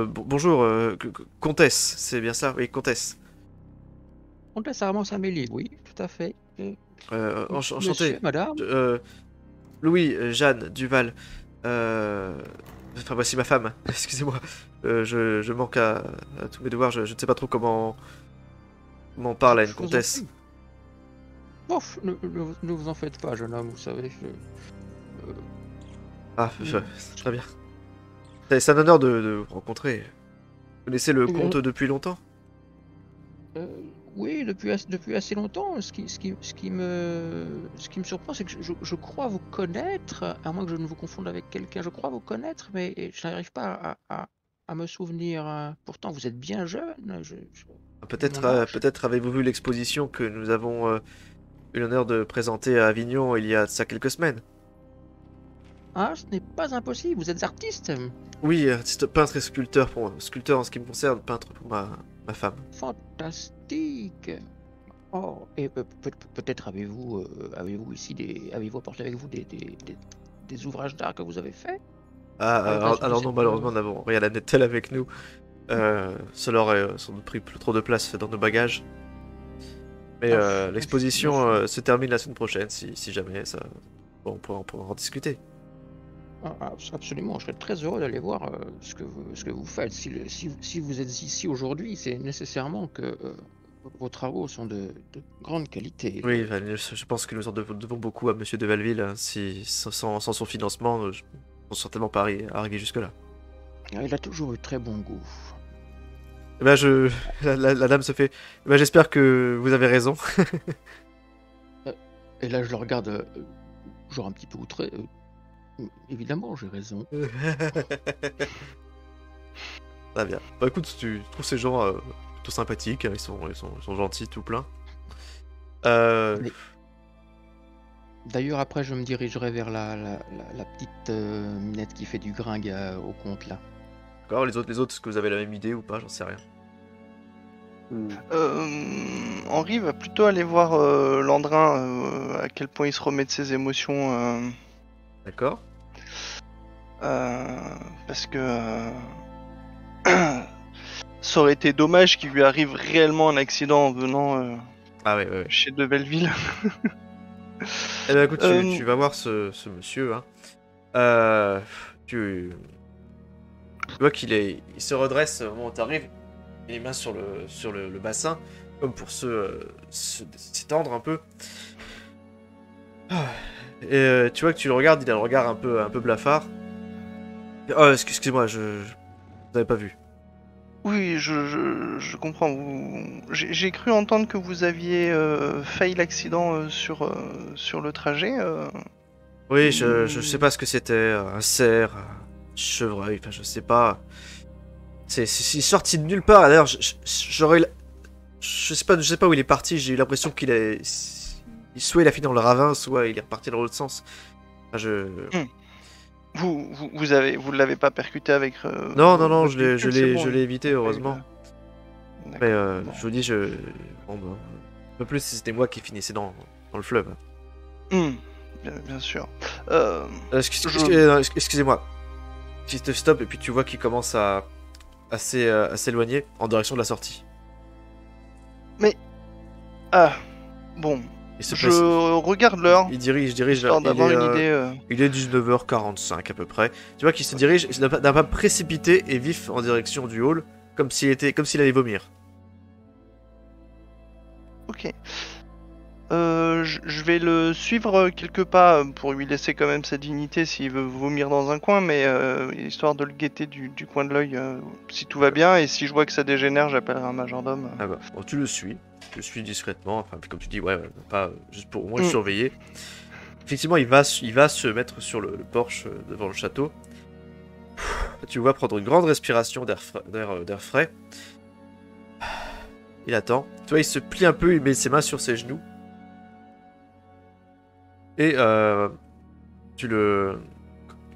S1: Bonjour, comtesse, c'est bien ça? Oui, comtesse.
S5: Comtesse Armand Amélie, oui, tout à fait.
S1: Enchanté.
S5: Monsieur, madame.
S1: Louis, Jeanne, Duval. Enfin, voici ma femme. Excusez-moi. Je manque à tous mes devoirs. Je ne sais pas trop comment on parle à une
S5: Je vous en
S1: comtesse.
S5: prie. Bof, ne vous en faites pas, jeune homme, vous savez.
S1: Ah, très bien. C'est un honneur de vous rencontrer. Vous connaissez le comte depuis longtemps?
S5: Oui, depuis assez longtemps. Ce qui me surprend, c'est que je crois vous connaître, à moins que je ne vous confonde avec quelqu'un. Je crois vous connaître, mais je n'arrive pas à me souvenir. Pourtant, vous êtes bien jeune.
S1: Peut-être
S5: mon âge.
S1: peut-être avez-vous vu l'exposition que nous avons eu l'honneur de présenter à Avignon il y a de ça quelques semaines?
S5: Ah, ce n'est pas impossible. Vous êtes artiste.
S1: Oui, artiste peintre et sculpteur sculpteur en ce qui me concerne, peintre pour ma femme.
S5: Fantastique. Oh, et peut-être avez-vous apporté avec vous des ouvrages d'art que vous avez faits?
S1: Alors non, malheureusement, nous n'avons rien à de tel avec nous. Cela aurait sans doute pris plus trop de place dans nos bagages. Mais l'exposition se termine la semaine prochaine, si jamais ça... Bon, on pourra en discuter.
S5: Absolument, je serais très heureux d'aller voir ce que vous faites. Si vous êtes ici aujourd'hui, c'est nécessairement que vos travaux sont de grande qualité.
S1: Oui, enfin, je pense que nous en devons beaucoup à Monsieur de Valville. Hein. Sans son financement, je ne pense certainement pas arriver jusque-là.
S5: Il a toujours eu très bon goût.
S1: Eh ben, la dame se fait... Eh ben, j'espère que vous avez raison.
S5: Et là, je le regarde, genre un petit peu outré. Évidemment, j'ai raison.
S1: Très bien. Bah écoute, tu trouves ces gens plutôt sympathiques, hein, ils sont gentils, tout plein.
S5: D'ailleurs, après, je me dirigerai vers la petite minette qui fait du gringue au compte, là.
S1: D'accord, les autres, est-ce que vous avez la même idée ou pas? J'en sais rien.
S3: Henri va plutôt aller voir Landrin, à quel point il se remet de ses émotions.
S1: D'accord.
S3: Parce que ça aurait été dommage qu'il lui arrive réellement un accident en venant
S1: Ah ouais.
S3: chez De Belleville.
S1: Eh ben écoute, tu vas voir ce monsieur, hein. Tu vois il se redresse au moment où t'arrives, les mains sur le bassin, comme pour s'étendre un peu. Et tu vois que tu le regardes, il a le regard un peu blafard. Oh, excusez-moi, je n'avais pas vu.
S3: Oui, je comprends. J'ai cru entendre que vous aviez failli l'accident sur le trajet.
S1: Oui, je sais pas ce que c'était, un cerf, un chevreuil, enfin je sais pas. C'est sorti de nulle part. D'ailleurs, je sais pas où il est parti. J'ai eu l'impression soit il a fini dans le ravin, soit il est reparti dans l'autre sens. Enfin,
S3: Vous l'avez pas percuté avec.
S1: Non,
S3: votre véhicule, c'est bon,
S1: je l'ai évité, heureusement.
S3: D'accord.
S1: Mais
S3: Bon.
S1: je vous dis, bon, un peu plus si c'était moi qui finissais dans le fleuve.
S3: bien sûr.
S1: Excusez-moi. Tu te stops et puis tu vois qu'il commence à s'éloigner en direction de la sortie.
S3: Ah, bon,
S1: Il se
S3: je
S1: précise-
S3: regarde l'heure,
S1: Il dirige
S3: histoire d'avoir une idée.
S1: Il est 19h45 à peu près. Tu vois qu'il se dirige d'un pas précipité et vif en direction du hall, comme s'il allait vomir.
S3: Ok. Je vais le suivre quelques pas pour lui laisser quand même sa dignité s'il veut vomir dans un coin, mais histoire de le guetter du coin de l'œil si tout va bien, et si je vois que ça dégénère, j'appellerai un majordome.
S1: Ah bah, bon, tu le suis discrètement, enfin comme tu dis, ouais, pas juste pour au moins le
S3: Mm.
S1: surveiller. Effectivement, il va se mettre sur le porche devant le château. Tu le vois prendre une grande respiration d'air frais. Il attend. Tu vois, il se plie un peu, il met ses mains sur ses genoux. Et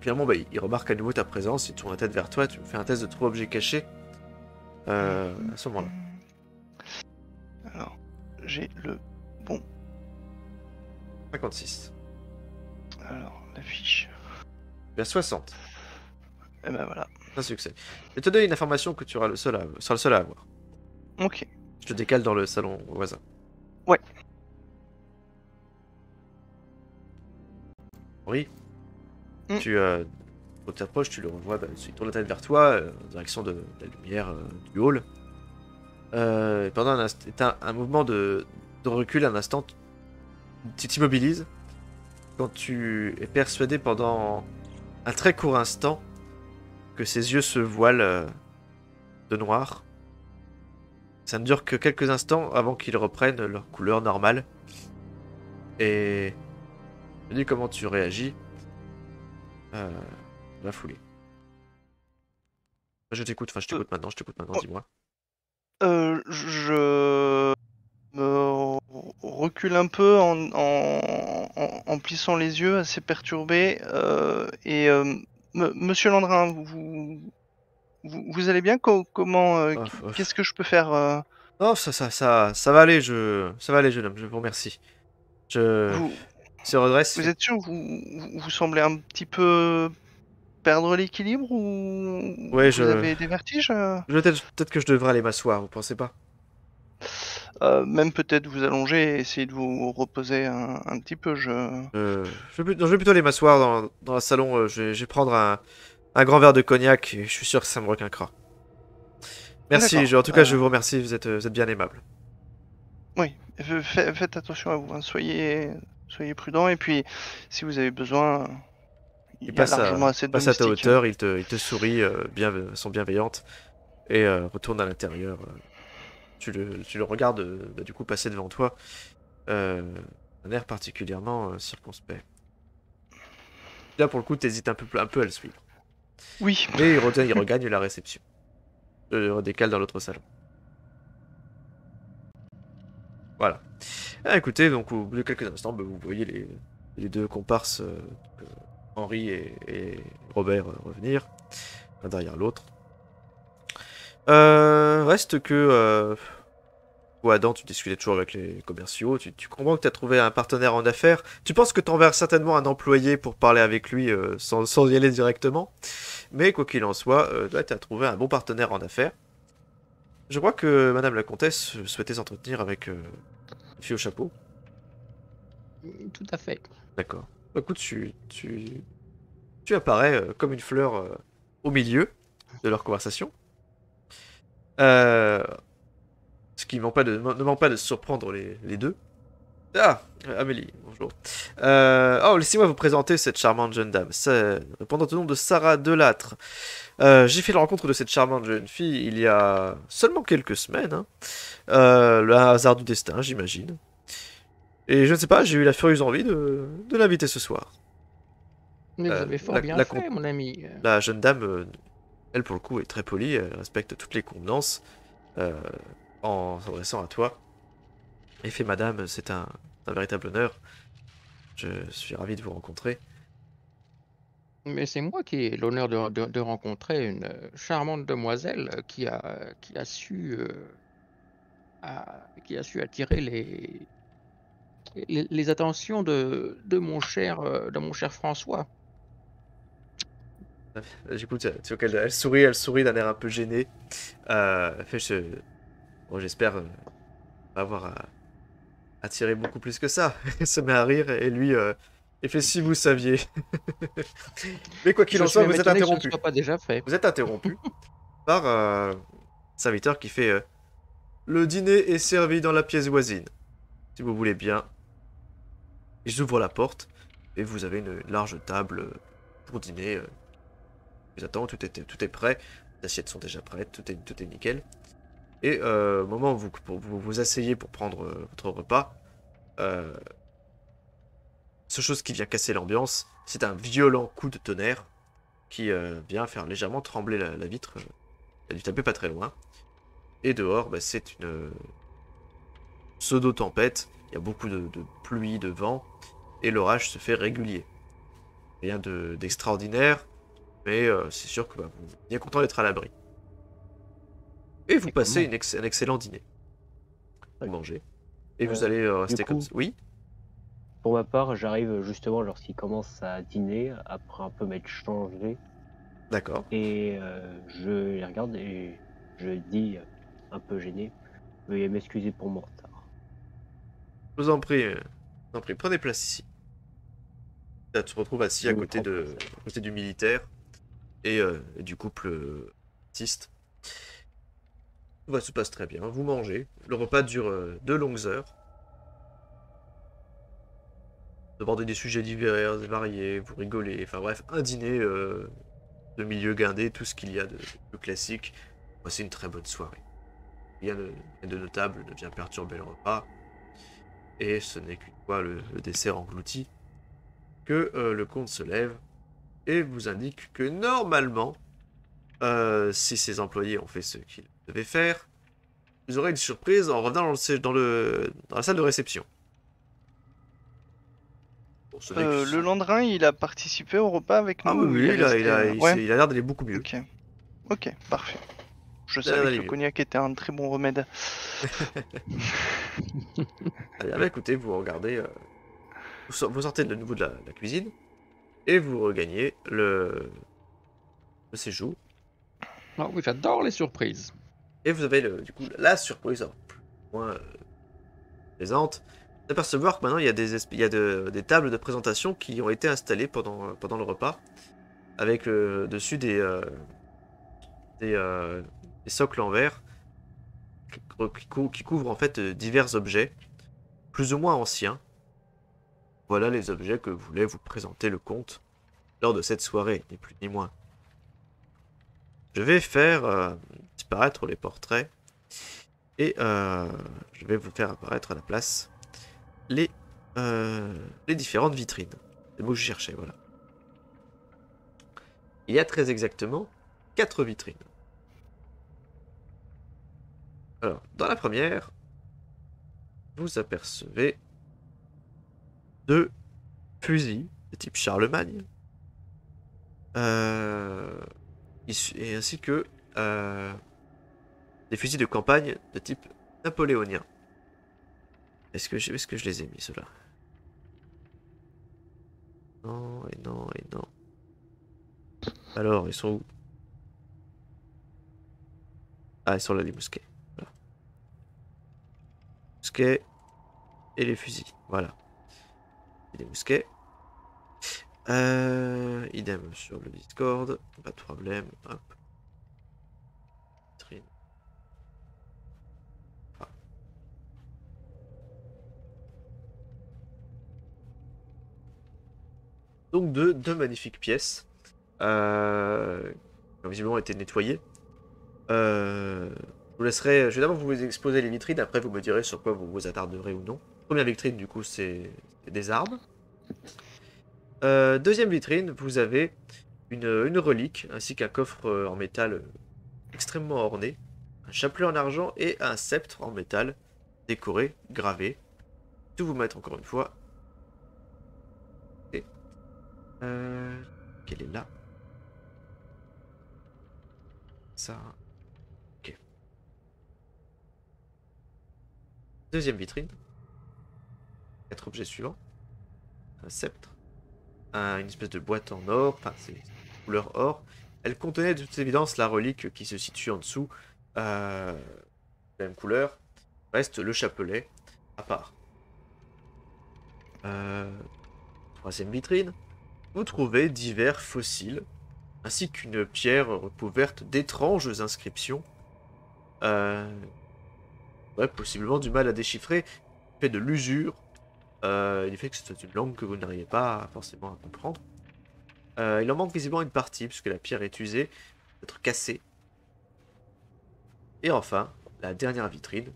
S1: finalement, bah, il remarque à nouveau ta présence, il tourne la tête vers toi, tu fais un test de trouble objet caché à ce moment-là.
S3: Alors, j'ai le bon.
S1: 56.
S3: Alors, la fiche.
S1: Bien 60.
S3: Et ben voilà.
S1: Un succès. Je te donne une information que tu seras le seul à avoir.
S3: Ok.
S1: Je te décale dans le salon voisin.
S3: Ouais.
S1: Oui.
S3: Mm.
S1: Quand tu t'approches, tu le revois, bah, il tourne la tête vers toi, en direction de la lumière du hall. Pendant un mouvement de recul, un instant, tu t'immobilises. Quand tu es persuadé pendant un très court instant que ses yeux se voilent de noir. Ça ne dure que quelques instants avant qu'ils reprennent leur couleur normale. Et je dis comment tu réagis. La foulée. Je t'écoute maintenant, dis-moi.
S3: Je me recule un peu en plissant les yeux, assez perturbé. Monsieur Landrin, vous allez bien? Comment qu'est-ce que je peux faire?
S1: Oh, ça va aller, ça va aller, jeune homme, je vous remercie.
S3: Vous,
S1: Se redresse.
S3: vous êtes sûr? Vous semblez un petit peu perdre l'équilibre ou
S1: Ouais,
S3: vous avez des vertiges?
S1: Peut-être que je devrais aller m'asseoir, vous pensez pas?
S3: Même peut-être vous allonger et essayer de vous reposer un petit peu.
S1: Je vais plutôt aller m'asseoir dans le salon. Je vais prendre un grand verre de cognac et je suis sûr que ça me requinquera. Merci,
S3: D'accord.
S1: en tout cas, je vous remercie, vous êtes bien aimable.
S3: Oui, faites attention à vous, hein. Soyez prudent, et puis si vous avez besoin, il y a largement assez de
S1: passe à ta
S3: domestiques.
S1: hauteur, il te sourit façon bienveillante et retourne à l'intérieur. Tu le regardes du coup passer devant toi, un air particulièrement circonspect. Là pour le coup t'hésites un peu à le suivre.
S3: Oui.
S1: Mais il regagne la réception. Je le redécale dans l'autre salon. Voilà. Ah, écoutez, donc au bout de quelques instants, bah, vous voyez les deux comparses, Henri et Robert, revenir, l'un derrière l'autre. Reste que toi, Adam, tu discutais toujours avec les commerciaux, tu comprends que tu as trouvé un partenaire en affaires. Tu penses que tu enverras certainement un employé pour parler avec lui sans y aller directement. Mais quoi qu'il en soit, là, tu as trouvé un bon partenaire en affaires. Je crois que Madame la Comtesse souhaitait s'entretenir avec une fille au chapeau.
S5: Tout à fait.
S1: D'accord. Écoute, tu apparais comme une fleur au milieu de leur conversation. Ce qui ne manque pas de surprendre les deux. Ah, Amélie, bonjour. Laissez-moi vous présenter cette charmante jeune dame. C'est répondant au nom de Sarah Delattre. J'ai fait la rencontre de cette charmante jeune fille il y a seulement quelques semaines. Hein. Le hasard du destin, j'imagine. Et je ne sais pas, j'ai eu la furieuse envie de l'inviter ce soir.
S5: Mais vous avez fort bien fait, mon ami.
S1: La jeune dame, elle pour le coup, est très polie, elle respecte toutes les convenances en s'adressant à toi. Et fait, madame, c'est un véritable honneur. Je suis ravi de vous rencontrer.
S5: Mais c'est moi qui ai l'honneur de rencontrer une charmante demoiselle qui a su attirer les attentions de mon cher François.
S1: J'écoute, tu vois qu'elle elle sourit d'un air un peu gêné. Elle fait, bon, j'espère pas avoir à tirer beaucoup plus que ça. Elle se met à rire et lui, il fait si vous saviez. Mais quoi qu'il
S5: Je
S1: en
S5: suis
S1: soit,
S5: même
S1: vous êtes
S5: étonné que ce ne
S1: interrompu.
S5: soit pas déjà fait.
S1: Vous êtes interrompu par serviteur qui fait le dîner est servi dans la pièce voisine. Si vous voulez bien. Ils ouvrent la porte et vous avez une large table pour dîner. Vous attendez, tout est prêt. Les assiettes sont déjà prêtes, tout est nickel. Et au moment où vous vous asseyez pour prendre votre repas, euh, ce chose qui vient casser l'ambiance, c'est un violent coup de tonnerre qui vient faire légèrement trembler la vitre. Il a dû taper pas très loin. Et dehors, bah, c'est une pseudo-tempête. Il y a beaucoup de pluie, de vent. Et l'orage se fait régulier. Rien d'extraordinaire, mais c'est sûr que bah, vous êtes bien content d'être à l'abri. Et vous passez un excellent dîner. Vous mangez. Et vous allez rester
S4: coup,
S1: comme ça. Oui?
S4: Pour ma part, j'arrive justement lorsqu'ils commencent à dîner, après un peu m'être changé,
S1: D'accord.
S4: et je les regarde et je dis, un peu gêné, veuillez m'excuser pour mon retard.
S1: Je vous en prie, prenez place ici. Là, tu te retrouves assis
S4: Je
S1: à
S4: me
S1: côté,
S4: prends place.
S1: à côté du militaire et du couple artiste. Tout va se passe très bien. Vous mangez. Le repas dure 2 longues heures. Vous abordez des sujets divers et variés, vous rigolez. Enfin bref, un dîner de milieu guindé, tout ce qu'il y a de classique. Voici une très bonne soirée. Rien de notable ne vient perturber le repas. Et ce n'est qu'une fois le dessert englouti que le comte se lève et vous indique que normalement, si ses employés ont fait ce qu'ils devaient faire, vous aurez une surprise en revenant dans la salle de réception. Bon, ce n'est que...
S3: Le Landrin, il a participé au repas avec nous
S1: Ah oui,
S3: ou
S1: oui,
S3: il est resté... Ouais,
S1: il a l'air d'aller beaucoup mieux.
S3: ok. Ok, parfait. Je
S1: Il a l'air
S3: savais que
S1: d'aller
S3: le
S1: mieux.
S3: cognac était un très bon remède.
S1: Allez, bah, écoutez, vous regardez, vous sortez de nouveau de la cuisine et vous regagnez le séjour.
S5: Ah oui, j'adore les surprises.
S1: Et vous avez du coup la surprise, alors, plus ou moins plaisante, d'apercevoir que maintenant il y a des tables de présentation qui ont été installées pendant le repas, avec dessus des, euh, des socles en verre qui couvrent en fait divers objets, plus ou moins anciens. Voilà les objets que voulait vous présenter le comte lors de cette soirée, ni plus ni moins. Je vais faire disparaître les portraits et je vais vous faire apparaître à la place les différentes vitrines. C'est le mot que je cherchais, voilà. Il y a très exactement 4 vitrines. Alors, dans la première, vous apercevez 2 fusils de type Charlemagne, et ainsi que des fusils de campagne de type napoléonien. Est-ce que je les ai mis, ceux-là? Non, et non, et non. Alors, ils sont où? Ah, ils sont là, les mousquets. Voilà. Mousquets et les fusils. Voilà. Et les mousquets. Idem sur le Discord. Pas de problème. Hop. Vitrine. Ah. Donc deux magnifiques pièces. Qui ont visiblement été nettoyées. Je vais d'abord vous exposer les vitrines, après vous me direz sur quoi vous vous attarderez ou non. Première vitrine, du coup, c'est des armes. Deuxième vitrine, vous avez une relique, ainsi qu'un coffre en métal extrêmement orné, un chapelet en argent et un sceptre en métal décoré, gravé. Tout vous mettre encore une fois. Et quelle est là? Ça. Ok. Deuxième vitrine. 4 objets suivants. Un sceptre, une espèce de boîte en or, enfin c'est couleur or. Elle contenait de toute évidence la relique qui se situe en dessous, la même couleur. Reste le chapelet à part. Troisième vitrine, vous trouvez divers fossiles, ainsi qu'une pierre recouverte d'étranges inscriptions. Ouais, possiblement du mal à déchiffrer, fait de l'usure, du fait que c'est une langue que vous n'arrivez pas forcément à comprendre. Il en manque visiblement une partie, puisque la pierre est usée, peut-être cassée. Et enfin, la dernière vitrine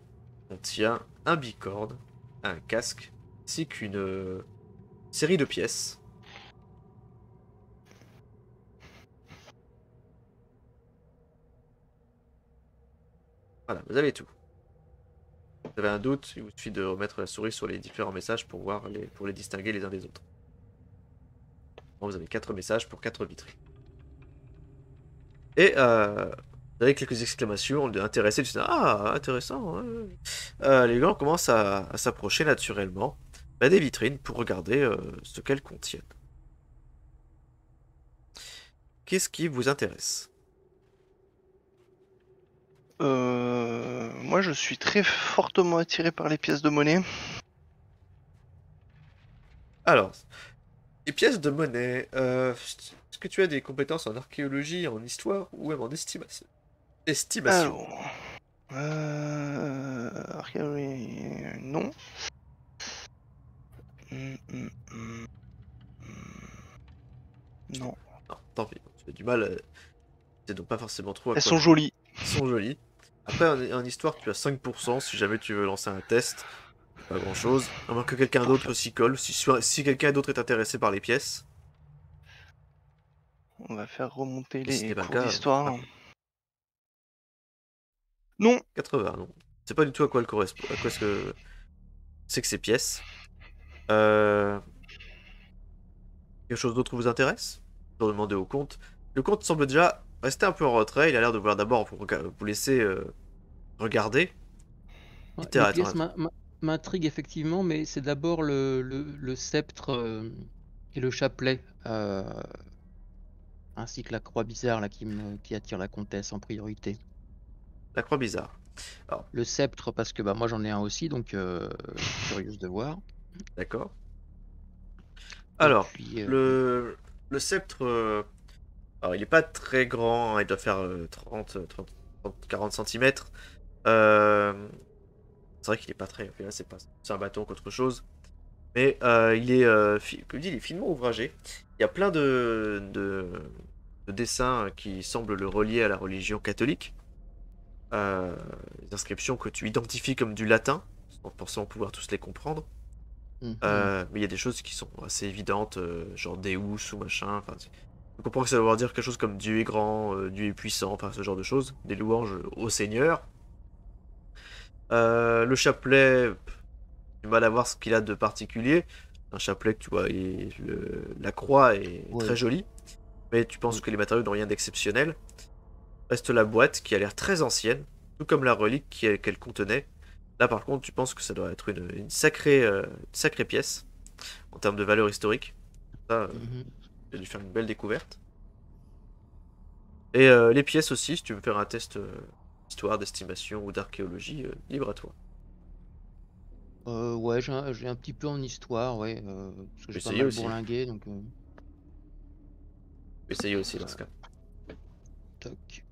S1: contient un bicorne, un casque, ainsi qu'une série de pièces. Voilà, vous avez tout. Vous avez un doute, il vous suffit de remettre la souris sur les différents messages pour voir pour les distinguer les uns des autres. Bon, vous avez 4 messages pour 4 vitrines. Et vous avez quelques exclamations intéressées. Tu dis, ah, intéressant. Ouais. Les gens commencent à s'approcher naturellement des vitrines pour regarder ce qu'elles contiennent. Qu'est-ce qui vous intéresse?
S3: Moi, je suis très fortement attiré par les pièces de monnaie.
S1: Alors, les pièces de monnaie, est-ce que tu as des compétences en archéologie, en histoire ou même en estimation?
S3: Archéologie, non. Non.
S1: Non, tant pis, tu as du mal, c'est donc pas forcément trop à
S3: Elles
S1: quoi
S3: sont jolies.
S1: Elles sont jolies. Après, en histoire, tu as 5% si jamais tu veux lancer un test. Pas grand chose. À moins que quelqu'un d'autre s'y colle. Si quelqu'un d'autre est intéressé par les pièces.
S3: On va faire remonter
S1: Et si
S3: les
S1: n'est pas le
S3: cours
S1: cas,
S3: d'histoire. Non.
S1: 80, non. C'est pas du tout à quoi elle correspond. À quoi est-ce que c'est que ces pièces. Quelque chose d'autre vous intéresse? Je vais demander au comte. Le comte semble déjà rester un peu en retrait. Il a l'air de vouloir d'abord vous laisser regarder.
S5: Ouais,
S1: Quitte à
S5: les pièces
S1: attendre
S5: m'intriguent effectivement, mais c'est d'abord le sceptre et le chapelet, ainsi que la croix bizarre là, qui attire la comtesse en priorité.
S1: la croix bizarre.
S5: Le sceptre, parce que bah, moi j'en ai un aussi, donc je suis curieuse de voir.
S1: D'accord.
S5: Et
S1: Alors,
S5: puis,
S1: le sceptre, alors il est pas très grand, hein, il doit faire 40 cm. C'est vrai qu'il est pas très, là, c'est un bâton qu'autre chose. Mais il est, comme je dis, il est finement ouvragé. Il y a plein de dessins qui semblent le relier à la religion catholique. Des inscriptions que tu identifies comme du latin, sans forcément pouvoir tous les comprendre.
S5: mhm.
S1: Mais il y a des choses qui sont assez évidentes, genre Deus ou machin. Enfin, on comprend que ça veut vouloir dire quelque chose comme Dieu est grand, Dieu est puissant, enfin ce genre de choses. Des louanges au Seigneur. Le chapelet, du mal à voir ce qu'il a de particulier. Un chapelet, tu vois, la croix est
S5: Ouais.
S1: très jolie. Mais tu penses
S5: Oui.
S1: que les matériaux n'ont rien d'exceptionnel. Reste la boîte qui a l'air très ancienne, tout comme la relique qu'elle contenait. Là par contre, tu penses que ça doit être une sacrée pièce en termes de valeur historique. Ça,
S5: Mhm.
S1: j'ai dû faire une belle découverte. Et les pièces aussi, si tu veux faire un test d'histoire, d'estimation ou d'archéologie, libre à toi.
S5: Ouais, j'ai un petit peu en histoire, ouais, parce que j'ai pas
S1: Essayez
S5: mal
S1: aussi.
S5: bourlingué, donc
S1: Essayez aussi dans ce cas.
S5: toc.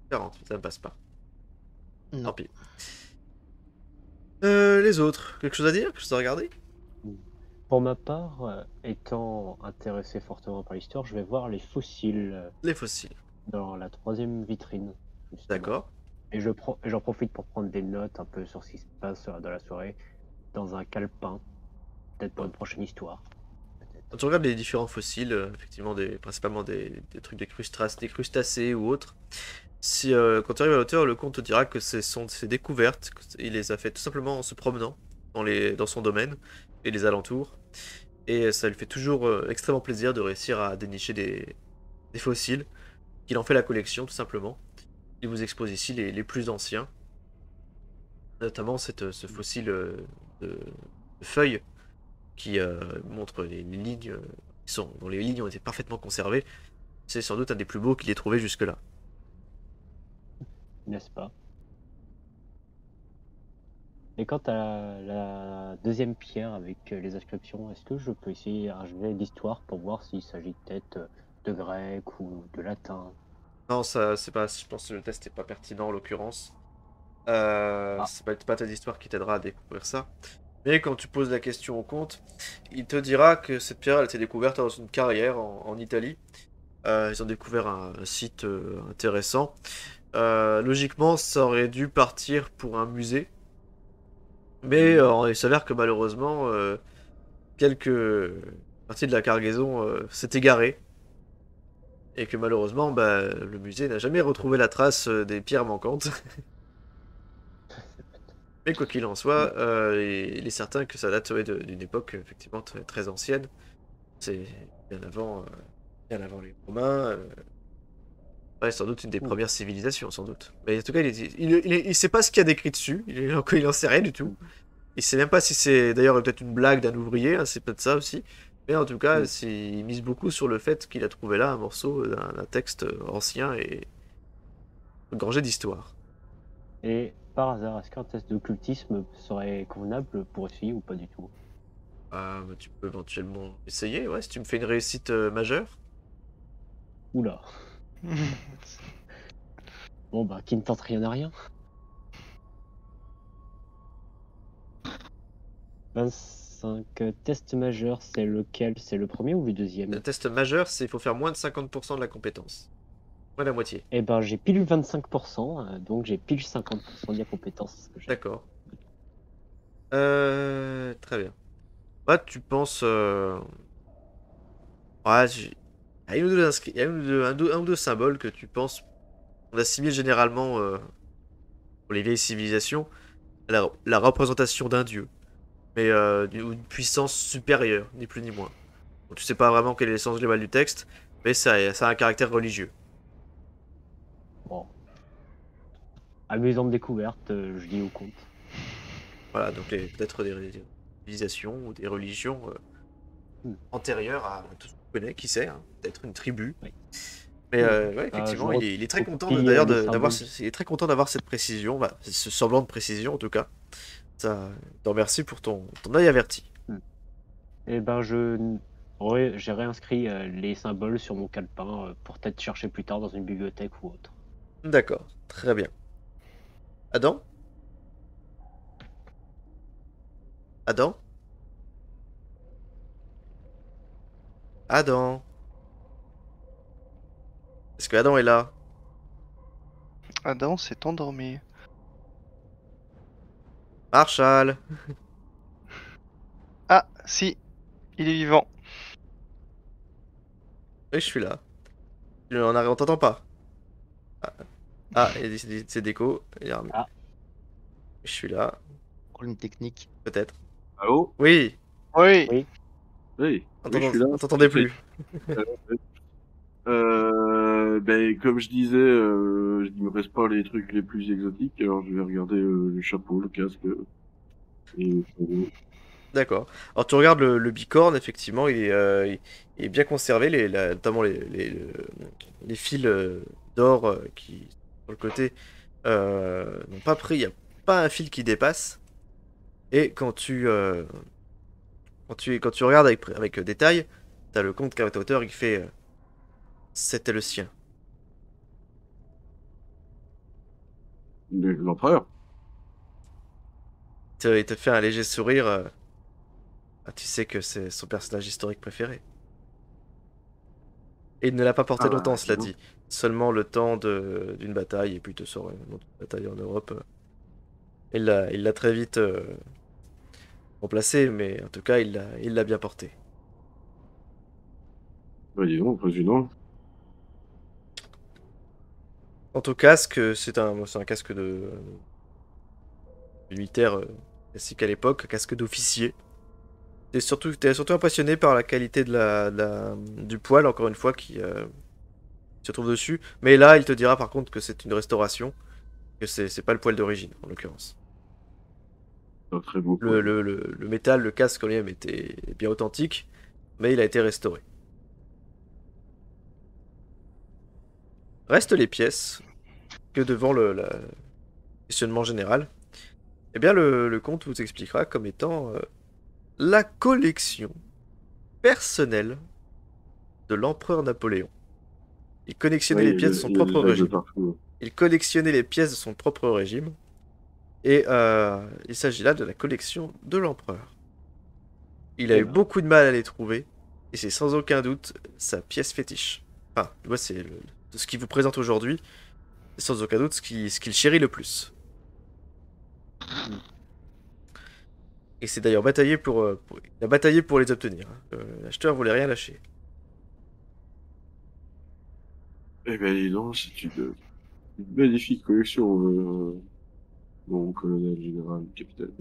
S1: 40, ça ne passe pas. Tant
S5: Non.
S1: pis. Les autres, quelque chose à dire? Quelque chose à regarder?
S4: Pour ma part, étant intéressé fortement par l'histoire, je vais voir les fossiles
S1: Les fossiles.
S4: dans la troisième vitrine, justement.
S1: D'accord.
S4: Et j'en profite pour prendre des notes un peu sur ce qui se passe dans la soirée, dans un calepin, peut-être pour une prochaine histoire.
S1: Quand tu regardes les différents fossiles, effectivement, principalement des trucs des crustacés ou autres, si, quand tu arrives à la hauteur, le comte te dira que ce sont ses découvertes. Il les a fait tout simplement en se promenant dans son domaine et les alentours. Et ça lui fait toujours extrêmement plaisir de réussir à dénicher des fossiles. Qu'il en fait la collection, tout simplement. Il vous expose ici les plus anciens. Notamment ce fossile de feuilles qui montre les lignes dont les lignes ont été parfaitement conservées. C'est sans doute un des plus beaux qu'il ait trouvé jusque-là.
S4: N'est-ce pas? Et quant à la deuxième pierre avec les inscriptions, est-ce que je peux essayer un jet d'histoire pour voir s'il s'agit peut-être de grec ou de latin?
S1: Non, ça, c'est pas. Je pense que le test n'est pas pertinent en l'occurrence. C'est pas ta histoire qui t'aidera à découvrir ça. Mais quand tu poses la question au comte, il te dira que cette pierre, elle a été découverte dans une carrière en Italie. Ils ont découvert un site intéressant. Logiquement, ça aurait dû partir pour un musée. Mais il s'avère que malheureusement, quelques parties de la cargaison s'est égarée. Et que malheureusement, bah, le musée n'a jamais retrouvé la trace des pierres manquantes. Mais quoi qu'il en soit, il est certain que ça date d'une époque effectivement très ancienne. C'est bien avant les Romains. Ouais, sans doute une des premières civilisations, sans doute. Mais en tout cas, il sait pas ce qu'il y a d'écrit dessus. Il en sait rien du tout. Il sait même pas si c'est d'ailleurs peut-être une blague d'un ouvrier, hein, c'est peut-être ça aussi. Mais en tout cas, il mise beaucoup sur le fait qu'il a trouvé là un morceau d'un texte ancien et gorgé d'histoire.
S4: Et par hasard, est-ce qu'un test d'occultisme serait convenable pour essayer ou pas du tout?
S1: Bah, tu peux éventuellement essayer, ouais, si tu me fais une réussite majeure.
S4: Oula. Bon bah, qui ne tente rien à rien. 25 tests majeurs, c'est lequel? C'est le premier ou le deuxième?
S1: Le test majeur, c'est il faut faire moins de 50% de la compétence. Moins de la moitié.
S4: Eh ben, j'ai pile 25%, donc j'ai pile 50% de la compétence.
S1: D'accord. Très bien. Bah, tu penses... Ouais, il y a une ou deux il y a un ou deux symboles que tu penses... On assimile généralement, pour les vieilles civilisations, à la représentation d'un dieu. Mais d'une puissance supérieure, ni plus ni moins. Donc, tu sais pas vraiment quel est l'essence globale du texte, mais ça a un caractère religieux.
S4: Bon. Amusante découverte, je dis au compte.
S1: Voilà, donc peut-être des civilisations ou des religions antérieures à tout ce qu'on connaît, qui sait, hein, peut-être une tribu.
S4: Oui.
S1: Mais ouais, effectivement, il est très content d'ailleurs il est très content d'avoir cette précision, bah, ce semblant de précision en tout cas. Ça, je te remercie pour ton œil averti.
S4: Eh ben, j'ai réinscrit les symboles sur mon calepin pour peut-être chercher plus tard dans une bibliothèque ou autre.
S1: D'accord, très bien. Adam? Adam? Adam? Est-ce que Adam est là?
S3: Adam s'est endormi.
S1: Marshall?
S3: Ah, si, il est vivant.
S1: Oui, je suis là. On t'entend pas. C'est déco.
S4: Ah.
S1: Je suis là,
S5: Problème technique.
S1: peut-être.
S2: Allô?
S1: Oui,
S3: Oui.
S4: Oui.
S2: Oui, je suis là.
S1: on t'entendait plus.
S2: Ben, comme je disais, il me reste pas les trucs les plus exotiques, alors je vais regarder le chapeau, le casque. Et...
S1: D'accord. Alors tu regardes le bicorne, effectivement, il est bien conservé, notamment les fils d'or qui, sur le côté, n'ont pas pris, il n'y a pas un fil qui dépasse. Et quand tu regardes avec détail, t'as le comte caractère qui fait c'était le sien.
S2: L'empereur.
S1: Il te fait un léger sourire. Tu sais que c'est son personnage historique préféré. Et il ne l'a pas porté longtemps, cela dit. Seulement le temps d'une bataille, et puis il te sort une autre bataille en Europe. Il l'a très vite remplacé, mais en tout cas, il l'a bien porté.
S2: Bah, dis donc, président.
S1: Quant au casque, c'est un casque de militaire classique à l'époque, casque d'officier. T'es surtout impressionné par la qualité du poil, encore une fois, qui se trouve dessus. Mais là, il te dira par contre que c'est une restauration, que c'est pas le poil d'origine, en l'occurrence.
S2: Pas très beau.
S1: Le métal, le casque quand même était bien authentique, mais il a été restauré. Restent les pièces que devant le questionnement général. Eh bien, le comte vous expliquera comme étant la collection personnelle de l'empereur Napoléon. Il collectionnait les pièces de son propre régime. Il collectionnait les pièces de son propre régime. Et il s'agit là de la collection de l'empereur. Il a eu beaucoup de mal à les trouver. Et c'est sans aucun doute sa pièce fétiche. Enfin, moi, c'est de ce qu'il vous présente aujourd'hui. C'est sans aucun doute ce qu'il chérit le plus. Et c'est d'ailleurs bataillé il a bataillé pour les obtenir. L'acheteur voulait rien lâcher.
S2: Eh bien, dis donc, c'est une magnifique collection, mon colonel général, capitaine.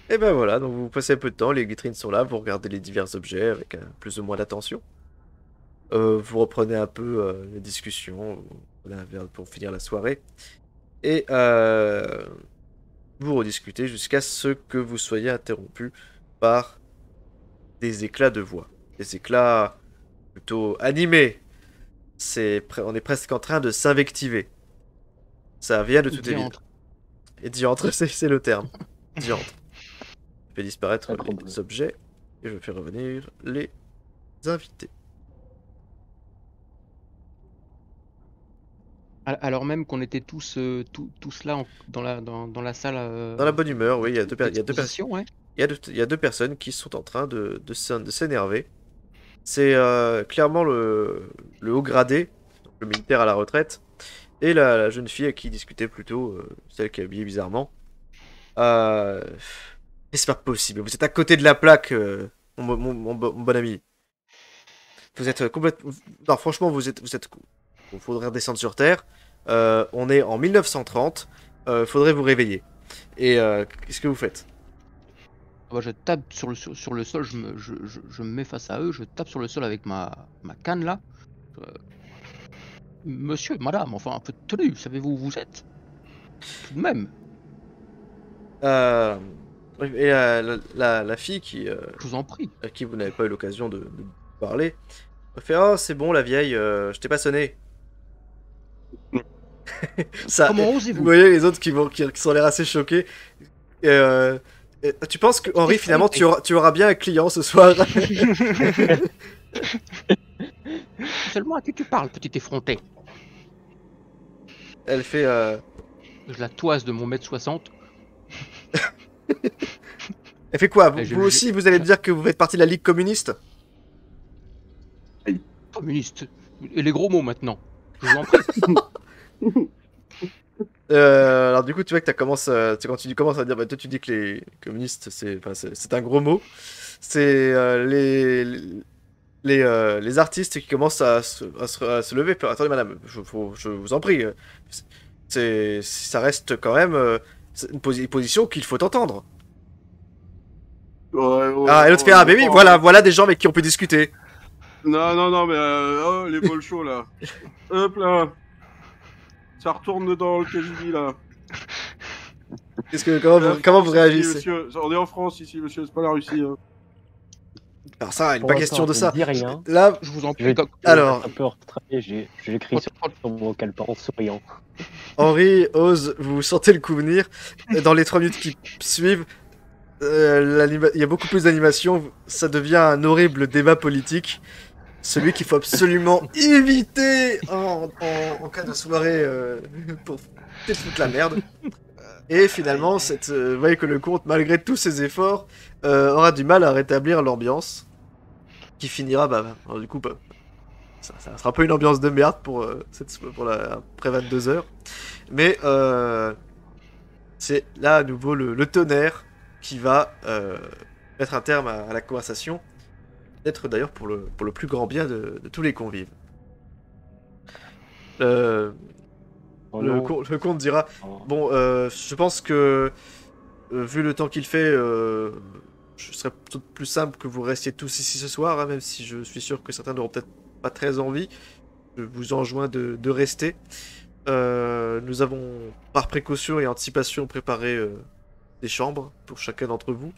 S1: Et ben voilà, donc vous passez un peu de temps, les vitrines sont là, vous regardez les divers objets avec plus ou moins d'attention. Vous reprenez un peu les discussions pour finir la soirée. Et vous rediscutez jusqu'à ce que vous soyez interrompu par des éclats de voix. Des éclats plutôt animés. On est presque en train de s'invectiver. Ça vient de tout évidence. Et diantre, c'est le terme. Diantre. Je fais disparaître les objets et je fais revenir les invités.
S5: Alors même qu'on était tous là dans la salle.
S1: Dans la bonne humeur, oui, il y a deux personnes.
S5: Ouais.
S1: Il y a deux personnes qui sont en train de s'énerver. C'est clairement le haut gradé, le militaire à la retraite, et la jeune fille à qui discutait plutôt, celle qui est habillée bizarrement. Et c'est pas possible, vous êtes à côté de la plaque, mon bon ami. Vous êtes complètement... Non, franchement, vous êtes... Il faudrait redescendre sur Terre. On est en 1930. Faudrait vous réveiller. Et qu'est-ce que vous faites?
S5: Je tape sur le sol, je me mets face à eux, je tape sur le sol avec ma canne là. Monsieur, madame, enfin un peu de tenue, savez-vous où vous êtes? Tout de même.
S1: Et la fille qui...
S5: Je vous en prie.
S1: À qui vous n'avez pas eu l'occasion de parler, fait « Oh, c'est bon la vieille, je t'ai pas sonné. » Ça,
S5: comment osez-vous?
S1: Vous voyez les autres qui sont l'air assez choqués. Tu penses que Henri, finalement, tu auras bien un client ce soir?
S5: Seulement à qui tu parles, petit effronté?
S1: Elle fait...
S5: Je la toise de mon mètre 60.
S1: Elle fait quoi? Vous aussi, vous allez me dire que vous faites partie de la Ligue communiste?
S5: Communiste. Et les gros mots maintenant. Je vous en prie.
S1: Alors du coup, tu vois que quand tu commences à dire, toi tu dis que les communistes, c'est un gros mot. C'est les artistes qui commencent à se lever. Attendez madame, je vous en prie. Ça reste quand même une position qu'il faut entendre. Et l'autre fait, ah mais oui, voilà des gens avec qui on peut discuter.
S2: Non, mais les bolchos là. Hop là. Ça retourne dans le KGB là.
S1: Comment vous réagissez?
S2: Monsieur, on est en France ici, monsieur, c'est pas la Russie. Hein.
S1: Alors ça, il n'est pas question de ça.
S4: Je dis rien.
S1: Là,
S5: je vous en prie.
S1: Alors,
S4: j'écris sur mon calepin en souriant.
S1: Henri, Oz, vous sentez le coup venir. Dans les 3 minutes qui suivent, il y a beaucoup plus d'animation. Ça devient un horrible débat politique. Celui qu'il faut absolument éviter en cas de soirée pour peut-être foutre la merde. Et finalement, vous voyez que le comte, malgré tous ses efforts, aura du mal à rétablir l'ambiance. Qui finira, alors, du coup, ça sera un peu une ambiance de merde pour après 22h. Mais c'est là à nouveau le tonnerre qui va mettre un terme à la conversation. Peut-être d'ailleurs pour le plus grand bien de tous les convives. Le comte dira bon, je pense que vu le temps qu'il fait, ce serait plutôt plus simple que vous restiez tous ici ce soir, hein, même si je suis sûr que certains n'auront peut-être pas très envie. Je vous enjoins de rester. Nous avons, par précaution et anticipation, préparé des chambres pour chacun d'entre vous.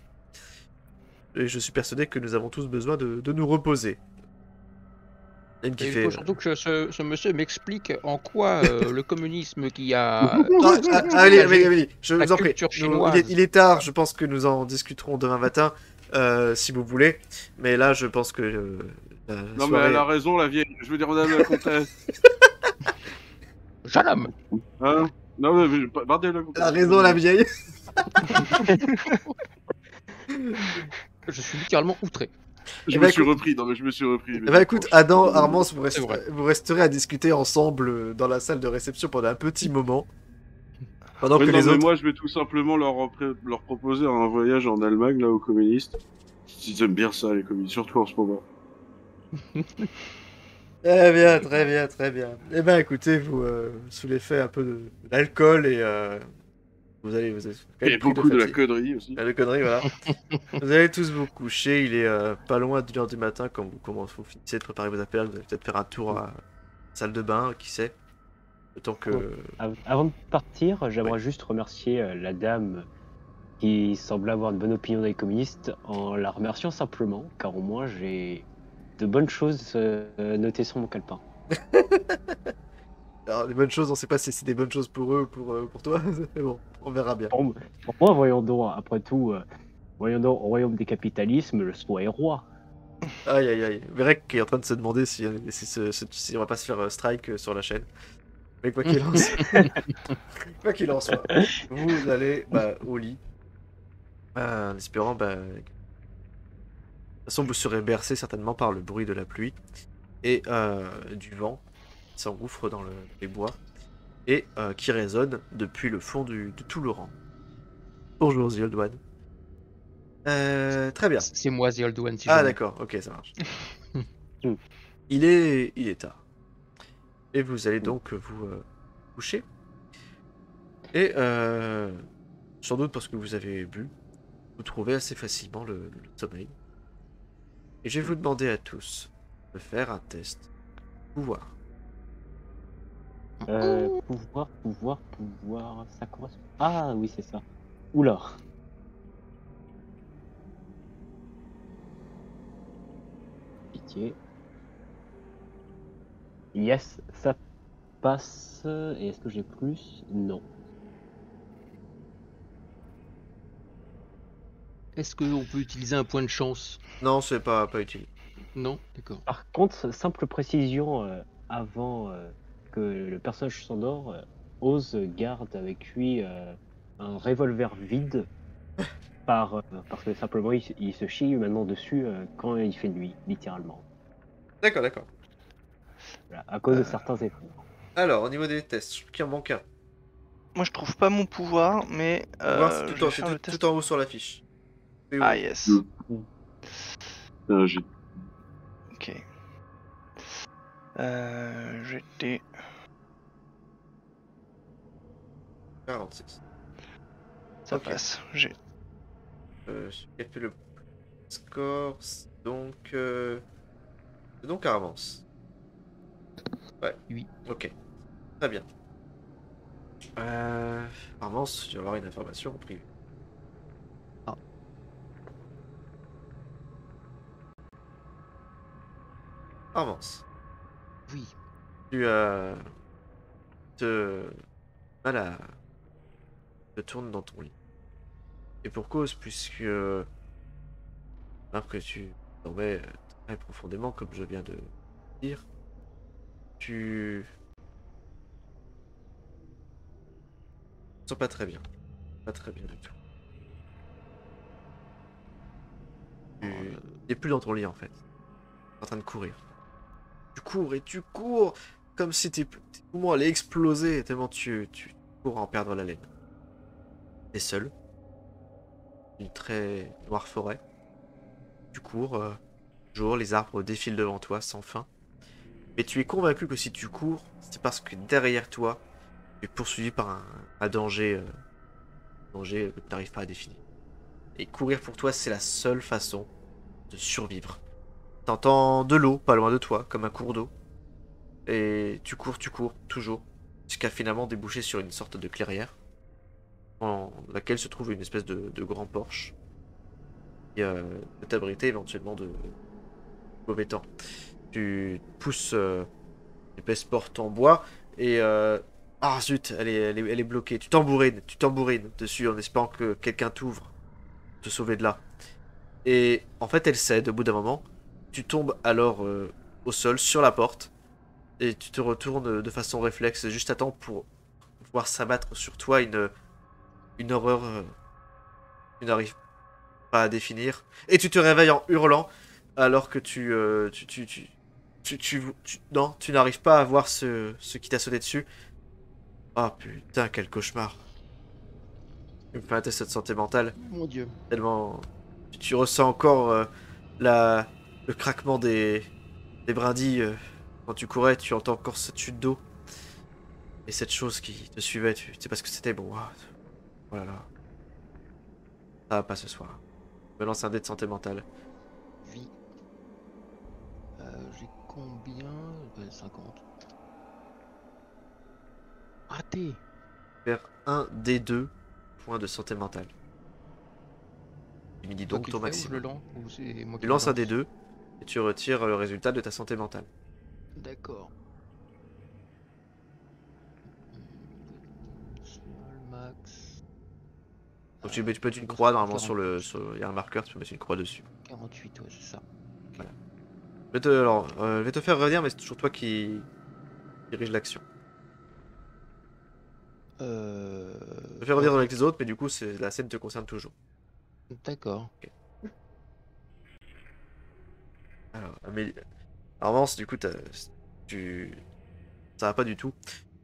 S1: Et je suis persuadé que nous avons tous besoin de nous reposer.
S5: Et il faut surtout que ce monsieur m'explique en quoi le communisme qui a
S1: Amélie, je
S5: la
S1: vous en prie.
S5: culture
S1: Nous-
S5: chinoise.
S1: il est tard, je pense que nous en discuterons demain matin, si vous voulez. Mais là, je pense que la
S2: Non, mais
S1: soirée...
S2: elle a raison, la vieille. Je veux dire, madame la comtesse.
S5: Jeune homme.
S2: Hein? Non, mais pardon, la
S1: Elle
S2: comtesse.
S1: a raison, la vieille.
S5: Je suis littéralement outré.
S2: Je
S1: Eh
S2: me
S1: ben,
S2: suis
S1: écoute-
S2: repris, non, mais je me suis repris.
S1: Eh ben, écoute, Adam, Armance,
S5: C'est vrai.
S1: vous resterez à discuter ensemble dans la salle de réception pendant un petit moment. Pendant
S2: Ouais,
S1: que
S2: non,
S1: les
S2: mais
S1: autres...
S2: moi, je vais tout simplement leur proposer un voyage en Allemagne, là, aux communistes. Ils aiment bien ça, les communistes, surtout en ce moment.
S1: Très bien, très bien, très bien. Eh ben, écoutez, vous, sous l'effet un peu d'alcool et vous allez quand même
S2: Et
S1: pris
S2: beaucoup de la
S1: fatigue.
S2: connerie aussi.
S1: Ah, de conneries, voilà. Vous allez tous vous coucher, il est pas loin de 1h du matin quand vous finissez de préparer vos appels, vous allez peut-être faire un tour à la salle de bain, qui sait. Le temps que...
S4: Avant de partir, j'aimerais juste remercier la dame qui semble avoir une bonne opinion des communistes en la remerciant simplement, car au moins j'ai de bonnes choses notées sur mon calepin.
S1: Alors, les bonnes choses, on sait pas si c'est des bonnes choses pour eux ou pour toi, mais bon, on verra bien.
S4: Pour moi, voyons donc, après tout, voyons donc, au royaume des capitalismes, le soi est roi.
S1: Aïe aïe aïe. Verek qui est en train de se demander si on va pas se faire strike sur la chaîne. Mais quoi qu'il en soit, quoi qu'il en soit, vous allez au lit, en espérant, de toute façon vous serez bercé certainement par le bruit de la pluie et du vent qui s'engouffre dans les bois et qui résonne depuis le fond de tout le rang. Bonjour The Old One. Très bien.
S5: C'est moi, The Old One. Si
S1: Ah
S5: jamais.
S1: d'accord, ok, ça marche. Il est tard. Et vous allez donc vous coucher. Et sans doute parce que vous avez bu, vous trouvez assez facilement le sommeil. Et je vais vous demander à tous de faire un test pouvoir.
S4: Pouvoir, ça correspond. Ah oui, c'est ça. Oula. Pitié. Yes, ça passe. Et est-ce que j'ai plus? Non.
S5: Est-ce qu'on peut utiliser un point de chance?
S1: Non, c'est pas utile.
S5: Non, d'accord.
S4: Par contre, simple précision, avant que le personnage s'endort, Oz garde avec lui un revolver vide parce que simplement il se chie maintenant dessus quand il fait nuit, littéralement.
S1: D'accord, d'accord.
S4: Voilà, à cause de certains efforts.
S1: Alors, au niveau des tests, je trouve qu'il en manque un.
S3: Moi, je trouve pas mon pouvoir, mais
S1: Pouvoir, c'est
S3: je
S1: tout,
S3: vais
S1: en,
S3: faire
S1: c'est
S3: le test.
S1: tout en haut sur la fiche. C'est où
S3: Ah yes.
S2: J'ai
S3: Ok. J'étais
S1: 46.
S3: ça
S1: Ok.
S3: passe. J'ai
S1: J'ai fait le score, c'est donc Armance. Ouais.
S5: Oui.
S1: Ok. Très bien. Armance, tu vas avoir une information en privé.
S5: Ah.
S1: Armance,
S5: Oui.
S1: tu voilà, te tournes dans ton lit. Et pour cause, puisque alors que tu dormais très profondément, comme je viens de dire, tu te sens pas très bien. Pas très bien du tout. Tu n'es plus dans ton lit en fait. Tu es en train de courir. Tu cours et tu cours comme si tes poumons allaient exploser tellement tu cours à en perdre la laine. T'es seul. Une très noire forêt. Tu cours, toujours les arbres défilent devant toi sans fin. Mais tu es convaincu que si tu cours, c'est parce que derrière toi, tu es poursuivi par un danger, danger que tu n'arrives pas à définir. Et courir pour toi, c'est la seule façon de survivre. T'entends de l'eau pas loin de toi, comme un cours d'eau. Et tu cours, toujours. jusqu'à finalement déboucher sur une sorte de clairière, dans laquelle se trouve une espèce de grand porche, qui peut t'abriter éventuellement de mauvais temps. Tu pousses une épaisse porte en bois, et ah zut, elle est bloquée. Tu tambourines dessus en espérant que quelqu'un t'ouvre, pour te sauver de là. Et en fait, elle cède au bout d'un moment. Tu tombes alors au sol, sur la porte, et tu te retournes de façon réflexe, juste à temps pour voir s'abattre sur toi une horreur que tu n'arrives pas à définir. Et tu te réveilles en hurlant, alors que non, tu n'arrives pas à voir ce qui t'a sauté dessus. Oh putain, quel cauchemar. Tu me fais un test de santé mentale.
S5: Mon Dieu.
S1: Tellement. Tu ressens encore le craquement des brindilles. Quand tu courais, tu entends encore cette chute d'eau. Et cette chose qui te suivait, tu sais pas ce que c'était. Bon, oh là là. Ça va pas ce soir. Je me lance un dé de santé mentale.
S5: Vie. J'ai combien? 50. Raté.
S1: Faire un des 2 points de santé mentale. Tu me dis
S5: Toi
S1: donc
S5: qui
S1: ton
S5: le fais ou je le
S1: maximum.
S5: lance ou c'est moi qui
S1: Tu
S5: le
S1: lances un
S5: lance?
S1: des 2 et tu retires le résultat de ta santé mentale.
S5: D'accord. Small max.
S1: Donc tu peux mettre une
S5: on va
S1: croix
S5: faire
S1: normalement sur
S5: 48.
S1: il y a un marqueur, tu peux mettre une croix dessus.
S5: 48, ouais, c'est ça.
S1: Je vais te faire revenir, mais c'est toujours toi qui dirige l'action. Je vais faire revenir
S5: Ok.
S1: avec les autres, mais du coup, la scène te concerne toujours.
S5: D'accord.
S1: Alors, Amélie... Avance, du coup, ça va pas du tout.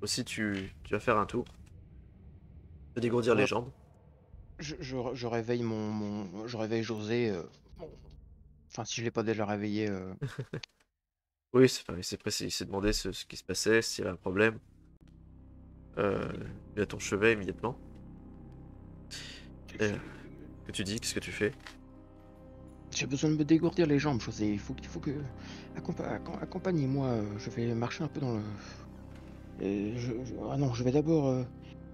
S1: Aussi, tu vas faire un tour. Te dégourdir les
S5: Ouais.
S1: jambes.
S5: Je réveille je réveille José. Enfin, si je l'ai pas déjà réveillé.
S1: Oui, il s'est demandé ce qui se passait, s'il y avait un problème. Il est à ton chevet immédiatement. Que tu dis, qu'est-ce que tu fais?
S5: J'ai besoin de me dégourdir les jambes, José. Il faut que. Accompagnez-moi. Je vais marcher un peu dans le. Ah non, je vais d'abord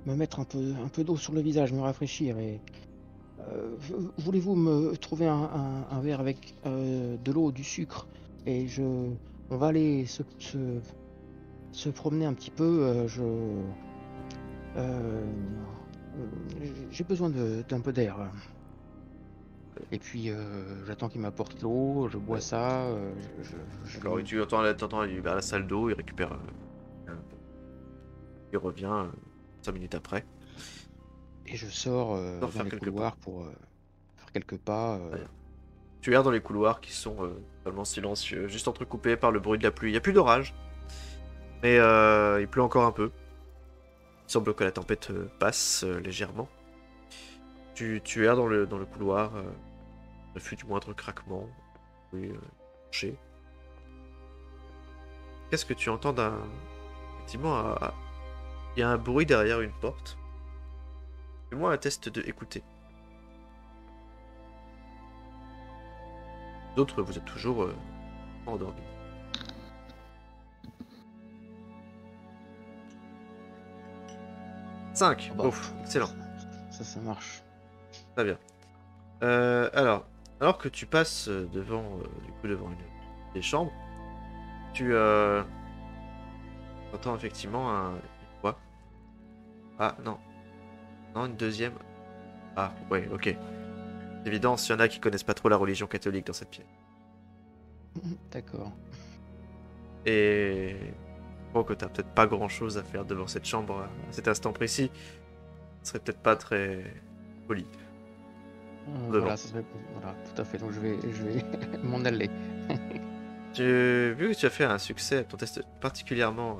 S5: me mettre un peu d'eau sur le visage, me rafraîchir. Et voulez-vous me trouver un verre avec de l'eau, du sucre? Et on va aller se promener un petit peu. Euh, j'ai besoin d'un peu d'air. Et puis j'attends qu'il m'apporte l'eau, je bois
S1: Ouais.
S5: ça.
S1: Alors, tu entends il va à la salle d'eau, il récupère un peu. Il revient 5 minutes après.
S5: Et je sors
S1: Sors
S5: dans
S1: faire
S5: les
S1: quelques
S5: couloirs pour faire quelques pas.
S1: Ouais. Tu erres dans les couloirs qui sont totalement silencieux, juste entrecoupés par le bruit de la pluie. Il n'y a plus d'orage, mais il pleut encore un peu. Il semble que la tempête passe légèrement. Tu erres dans le couloir, ne fut du moindre craquement. Oui, touché. Qu'est-ce que tu entends effectivement, il y a un bruit derrière une porte. Fais-moi un test de écouter. D'autres, vous êtes toujours endormis. 5.
S5: Ah bah,
S1: Ouf, excellent.
S5: Ça marche.
S1: Très bien. Alors que tu passes devant une des chambres, tu entends effectivement une voix. Ah non. Non, une deuxième. Ah, ouais, ok. C'est évident, s'il y en a qui connaissent pas trop la religion catholique dans cette pièce.
S5: D'accord.
S1: Et je crois que t'as peut-être pas grand-chose à faire devant cette chambre à cet instant précis. Ce serait peut-être pas très poli.
S5: Voilà, voilà, tout à fait. Donc je vais m'en aller.
S1: Vu que tu as fait un succès, ton test particulièrement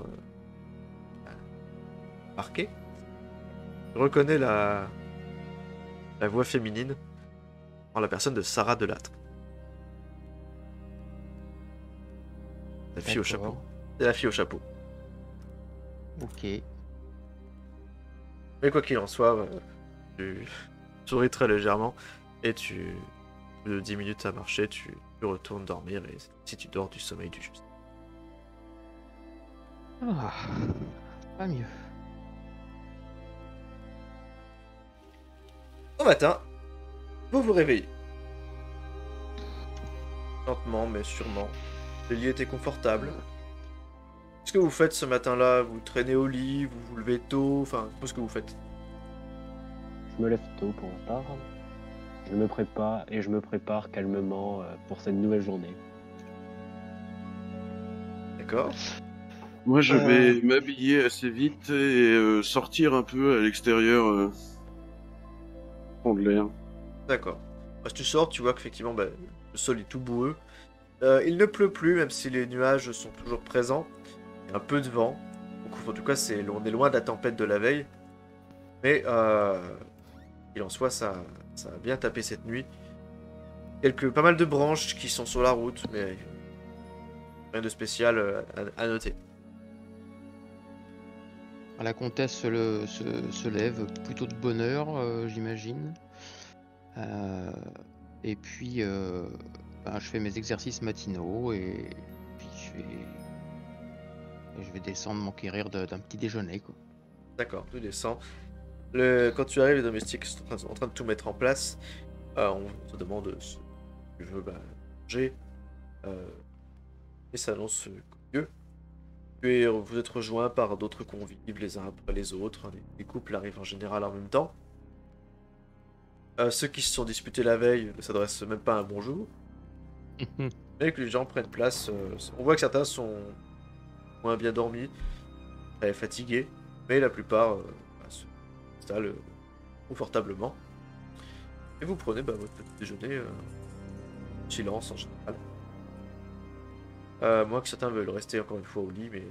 S1: marqué, je reconnais la voix féminine en la personne de Sarah Delattre. La fille au chapeau.
S5: D'accord.
S1: C'est la fille au chapeau.
S5: Ok.
S1: Mais quoi qu'il en soit, tu souris très légèrement et de 10 minutes à marcher, tu retournes dormir et si tu dors du sommeil du juste.
S5: Ah. Pas mieux.
S1: Au matin, vous vous réveillez. Lentement, mais sûrement. Le lit était confortable. Qu'est-ce que vous faites ce matin-là? Vous traînez au lit, vous vous levez tôt, enfin, qu'est-ce que vous faites?
S4: Je me lève tôt pour ma part. Je me prépare calmement pour cette nouvelle journée.
S1: D'accord.
S2: Moi, je vais m'habiller assez vite et sortir un peu à l'extérieur, prendre l'air.
S1: D'accord. Si tu sors, tu vois qu'effectivement, le sol est tout boueux. Il ne pleut plus, même si les nuages sont toujours présents. Il y a un peu de vent. Donc, en tout cas, on est loin de la tempête de la veille. Mais, il en soit, ça a bien tapé cette nuit. Pas mal de branches qui sont sur la route, mais rien de spécial à noter.
S5: La comtesse se lève plutôt de bonne heure, j'imagine. Et puis, je fais mes exercices matinaux et puis je vais descendre m'enquérir d'un petit déjeuner, quoi.
S1: D'accord, tu descends. Quand tu arrives, les domestiques sont en train de tout mettre en place. On te demande si tu veux manger. Et s'annonce lieu. Puis vous êtes rejoints par d'autres convives les uns après les autres. Les couples arrivent en général en même temps. Ceux qui se sont disputés la veille ne s'adressent même pas un bonjour. Et que les gens prennent place. On voit que certains sont moins bien dormis, très fatigués, mais la plupart se installent confortablement. Et vous prenez votre petit déjeuner silence en général. Moi que certains veulent rester encore une fois au lit, mais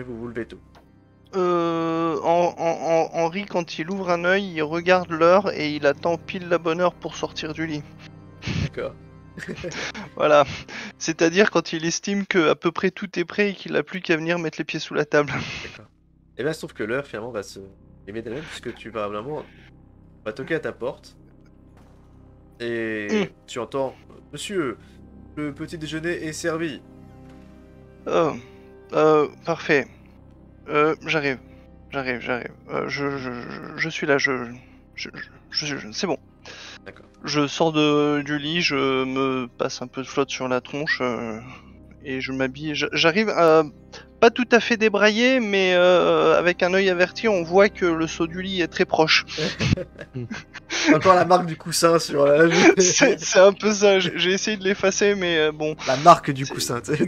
S1: vous vous levez tôt.
S3: Henri, quand il ouvre un œil, il regarde l'heure et il attend pile la bonne heure pour sortir du lit.
S1: D'accord.
S3: Voilà. C'est-à-dire quand il estime que à peu près tout est prêt et qu'il n'a plus qu'à venir mettre les pieds sous la table.
S1: D'accord. Et bien, il se trouve que l'heure finalement va se aimer d'elle-même, puisque tu vas vraiment toquer à ta porte. Et tu entends: Monsieur, le petit déjeuner est servi.
S3: Parfait. J'arrive. Je suis là, c'est bon.
S1: D'accord.
S3: Je sors du lit, je me passe un peu de flotte sur la tronche et je m'habille. J'arrive pas tout à fait débraillé, mais avec un œil averti, on voit que le saut du lit est très proche.
S1: Encore la marque du coussin sur la...
S3: C'est un peu ça, j'ai essayé de l'effacer, mais bon.
S1: La marque du coussin, tu sais.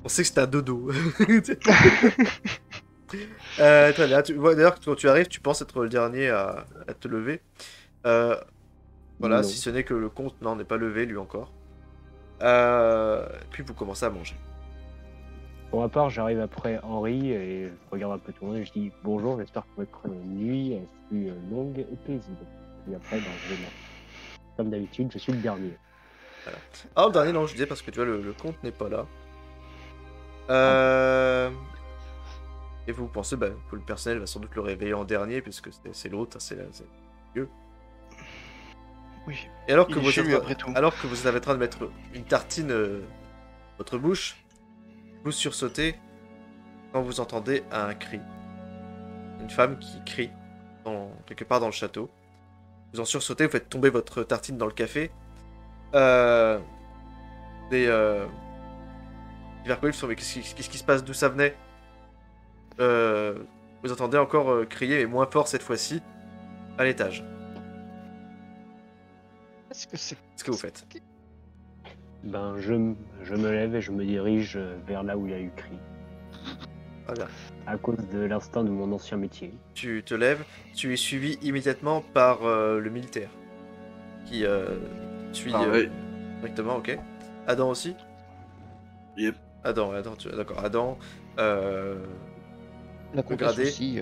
S1: On sait que c'est un dodo. Très bien. D'ailleurs, quand tu arrives, tu penses être le dernier à te lever. Voilà,
S4: Non.
S1: si ce n'est que le comte n'est pas levé, lui encore. Puis vous commencez à manger.
S4: Pour ma part, j'arrive après Henri et je regarde un peu tout le monde et je dis bonjour, j'espère que votre nuit fut longue et paisible. Et après, comme d'habitude, je suis le dernier.
S1: Voilà. Ah, le dernier, non, je disais parce que tu vois, le comte n'est pas là. Et vous pensez que le personnel va sans doute le réveiller en dernier, puisque c'est l'autre, c'est mieux.
S3: Oui.
S1: Et alors que,
S3: Il est
S1: vous
S3: chez
S1: êtes,
S3: lui, après tout.
S1: alors que vous êtes en train de mettre une tartine votre bouche, vous sursautez quand vous entendez un cri. Une femme qui crie quelque part dans le château. Vous en sursautez, vous faites tomber votre tartine dans le café. Les Vercoïf sont: mais qu'est-ce qui se passe? D'où ça venait? Vous entendez encore crier, mais moins fort cette fois-ci, à l'étage. Qu'est-ce que vous faites?
S4: Je me lève et je me dirige vers là où il y a eu cri.
S1: Très bien.
S4: À cause de l'instinct de mon ancien métier.
S1: Tu te lèves, tu es suivi immédiatement par le militaire. Qui suit
S2: ouais.
S1: directement, ok. Adam aussi?
S2: Yep.
S1: Adam, d'accord. Adam,
S5: La comtesse
S1: regardez.
S5: aussi.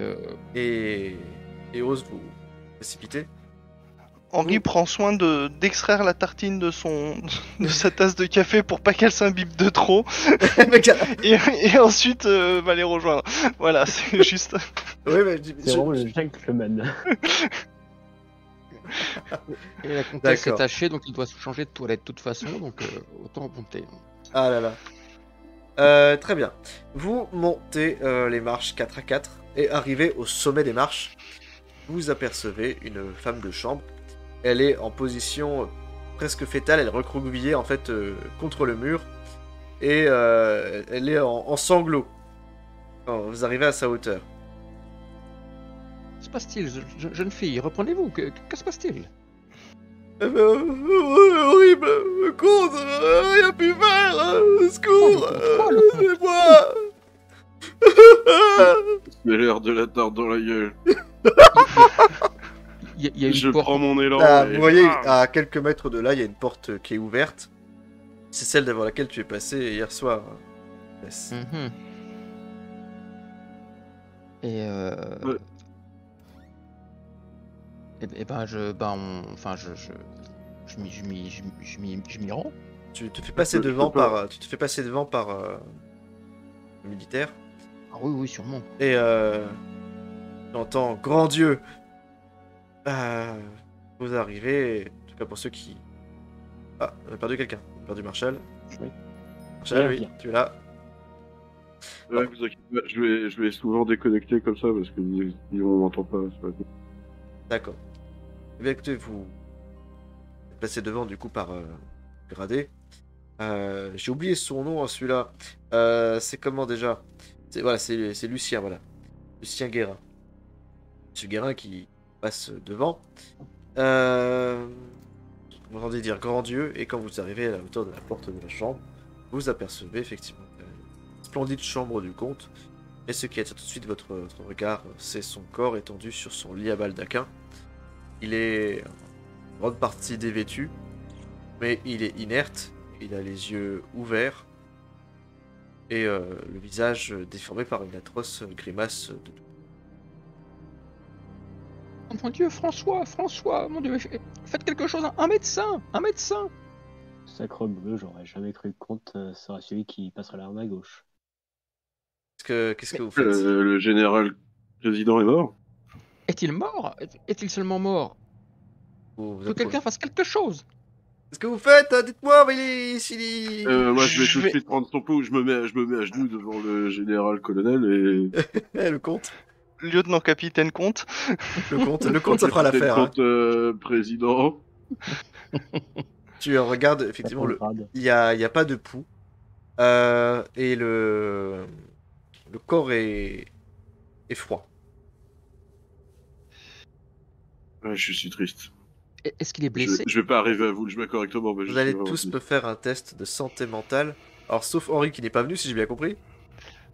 S1: et ose vous précipiter.
S3: Henri prend soin d'extraire la tartine de sa tasse de café pour pas qu'elle s'imbibe de trop. et ensuite va les rejoindre. Voilà, c'est juste.
S1: Oui, mais
S4: C'est vraiment le gentleman.
S5: Et la comtesse est
S1: D'accord.
S5: tachée, donc il doit se changer de toilette de toute façon, donc autant remonter.
S1: Ah là là. Très bien. Vous montez les marches 4 à 4 et arrivez au sommet des marches. Vous apercevez une femme de chambre. Elle est en position presque fétale, elle est recroquevillée en fait contre le mur et elle est en sanglots quand vous arrivez à sa hauteur.
S5: Que se passe-t-il, jeune fille? Reprenez-vous, que se passe-t-il?
S1: Horrible, le comte, rien pu faire, secours, aidez-moi.
S2: J'ai l'air de la tarte dans la gueule.
S5: Il y a
S2: Je
S5: une porte.
S2: prends mon élan.
S1: Vous
S2: et
S1: voyez,
S2: bam.
S1: à quelques mètres de là, il y a une porte qui est ouverte. C'est celle devant laquelle tu es passé hier soir. Yes.
S5: Mhm. Et
S2: Ouais.
S5: et ben enfin je m'y rends.
S1: Tu te fais passer
S2: Je peux
S1: devant
S2: pas.
S1: par, tu te fais passer devant par le militaire.
S5: Ah oui, oui, sûrement.
S1: Et j'entends, grand Dieu, vous arrivez, en tout cas pour ceux qui... Ah, on a perdu quelqu'un, on a perdu Marshall.
S4: Oui.
S1: Marshall, oui,
S4: Viens.
S1: tu es là.
S2: Ouais, vous inquiétez pas, je vais souvent déconnecter comme ça parce que on m'entend pas. C'est pas cool.
S1: D'accord. Eh bien écoutez, vous êtes passé devant du coup par Gradé. J'ai oublié son nom, hein, celui-là. C'est comment déjà? Voilà, c'est Lucien, voilà. Lucien Guérin. Monsieur Guérin qui passe devant. Vous entendez dire grand Dieu, et quand vous arrivez à la hauteur de la porte de la chambre, vous apercevez effectivement la splendide chambre du comte. Et ce qui attire tout de suite votre regard, c'est son corps étendu sur son lit à baldaquin. Il est en grande partie dévêtu, mais il est inerte, il a les yeux ouverts, et le visage déformé par une atroce grimace de douleur.
S5: Oh mon Dieu, François, mon Dieu, faites quelque chose, un médecin, un médecin.
S4: Sacre bleu, j'aurais jamais cru que Comte sera celui qui passera l'arme à gauche.
S1: Qu'est-ce que vous faites?
S2: Le général président est mort.
S5: Est-il mort? Est-il seulement mort?
S1: Vous
S5: Que quelqu'un fasse quelque chose.
S1: Qu'est-ce que vous faites? Dites-moi, mais
S2: Moi, je vais
S3: Je
S2: tout de
S3: vais-
S2: suite prendre son pot. Je me mets à genoux devant le général colonel et
S1: le comte.
S3: Lieutenant-capitaine Comte.
S1: Le comte, ça fera l'affaire. Hein.
S2: Quand président.
S1: Tu regardes, effectivement,
S4: Grade.
S1: il y a pas de pouls. Et le corps est froid.
S2: Ouais, je suis triste.
S5: Est-ce qu'il est blessé?
S2: Je vais pas arriver à vous le jouer correctement. Mais
S1: Vous allez tous me faire un test de santé mentale. Alors, sauf Henri qui n'est pas venu, si j'ai bien compris.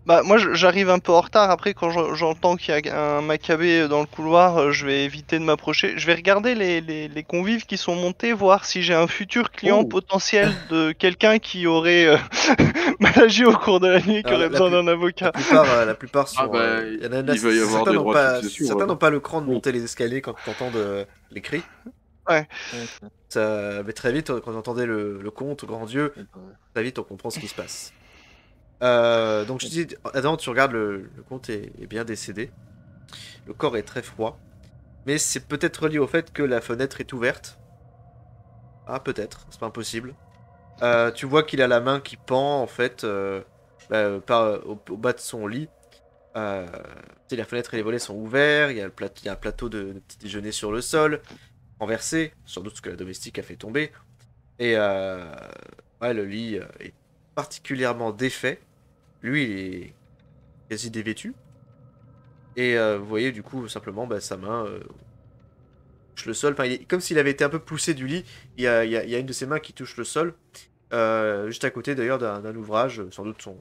S3: Bah moi j'arrive un peu en retard, après quand j'entends qu'il y a un Maccabée dans le couloir, je vais éviter de m'approcher. Je vais regarder les convives qui sont montés, voir si j'ai un futur client
S4: Oh.
S3: potentiel de quelqu'un qui aurait mal agi au cours de la nuit, qui
S1: Alors,
S3: aurait besoin d'un avocat.
S1: La plupart sont...
S2: Ah bah,
S1: il y en a,
S2: il va y avoir
S1: certains
S2: des
S1: n'ont
S2: droits de
S1: pas,
S2: succession,
S1: certains
S2: hein.
S1: n'ont pas le cran de monter les escaliers quand tu entends les cris.
S4: Ouais,
S1: Mais très vite, quand vous entendez le comte, grand Dieu,
S4: c'est pas-
S1: très vite on comprend ce qui se passe. Donc je dis, attends, tu regardes, le comte est bien décédé. Le corps est très froid. Mais c'est peut-être lié au fait que la fenêtre est ouverte. Ah, peut-être, c'est pas impossible. Tu vois qu'il a la main qui pend, en fait, au bas de son lit. Tu sais, la fenêtre et les volets sont ouverts, il y a un plateau de petit déjeuner sur le sol, renversé, sans doute ce que la domestique a fait tomber. Et ouais, le lit est particulièrement défait. Lui, il est quasi dévêtu. Et vous voyez du coup simplement sa main touche le sol. Enfin, il est comme s'il avait été un peu poussé du lit. Il y a une de ses mains qui touche le sol. Juste à côté d'ailleurs d'un ouvrage, sans doute son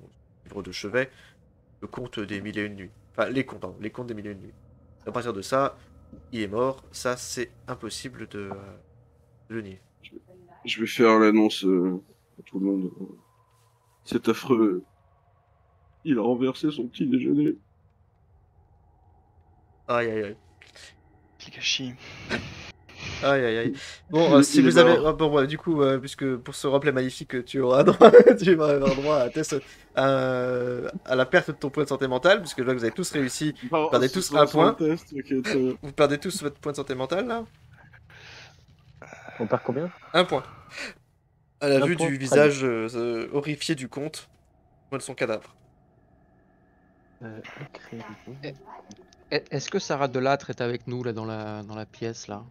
S1: livre de chevet, le conte des mille et une nuits. Enfin, les contes des mille et une nuits. À partir de ça, il est mort. Ça, c'est impossible de le nier.
S2: Je vais faire l'annonce à tout le monde. C'est affreux. Il a renversé son petit déjeuner.
S1: Aïe aïe aïe.
S3: Quel gâchis.
S1: Aïe aïe aïe. Bon,
S2: Il
S1: si
S2: est
S1: vous avez.
S2: mort.
S1: Bon, ouais, du coup, puisque pour ce replay magnifique, tu auras droit, tu vas avoir droit à, à la perte de ton point de santé mentale, puisque je vois que vous avez tous réussi.
S2: Vous
S1: perdez tous un point.
S2: Test,
S1: Vous perdez tous votre point de santé mentale là?
S4: On perd combien?
S1: Un point. À la
S4: Un
S1: vue
S4: point,
S1: du
S4: très
S1: visage horrifié du comte. de son cadavre.
S4: Écrire.
S5: Est-ce que Sarah Delattre est avec nous là dans la pièce là?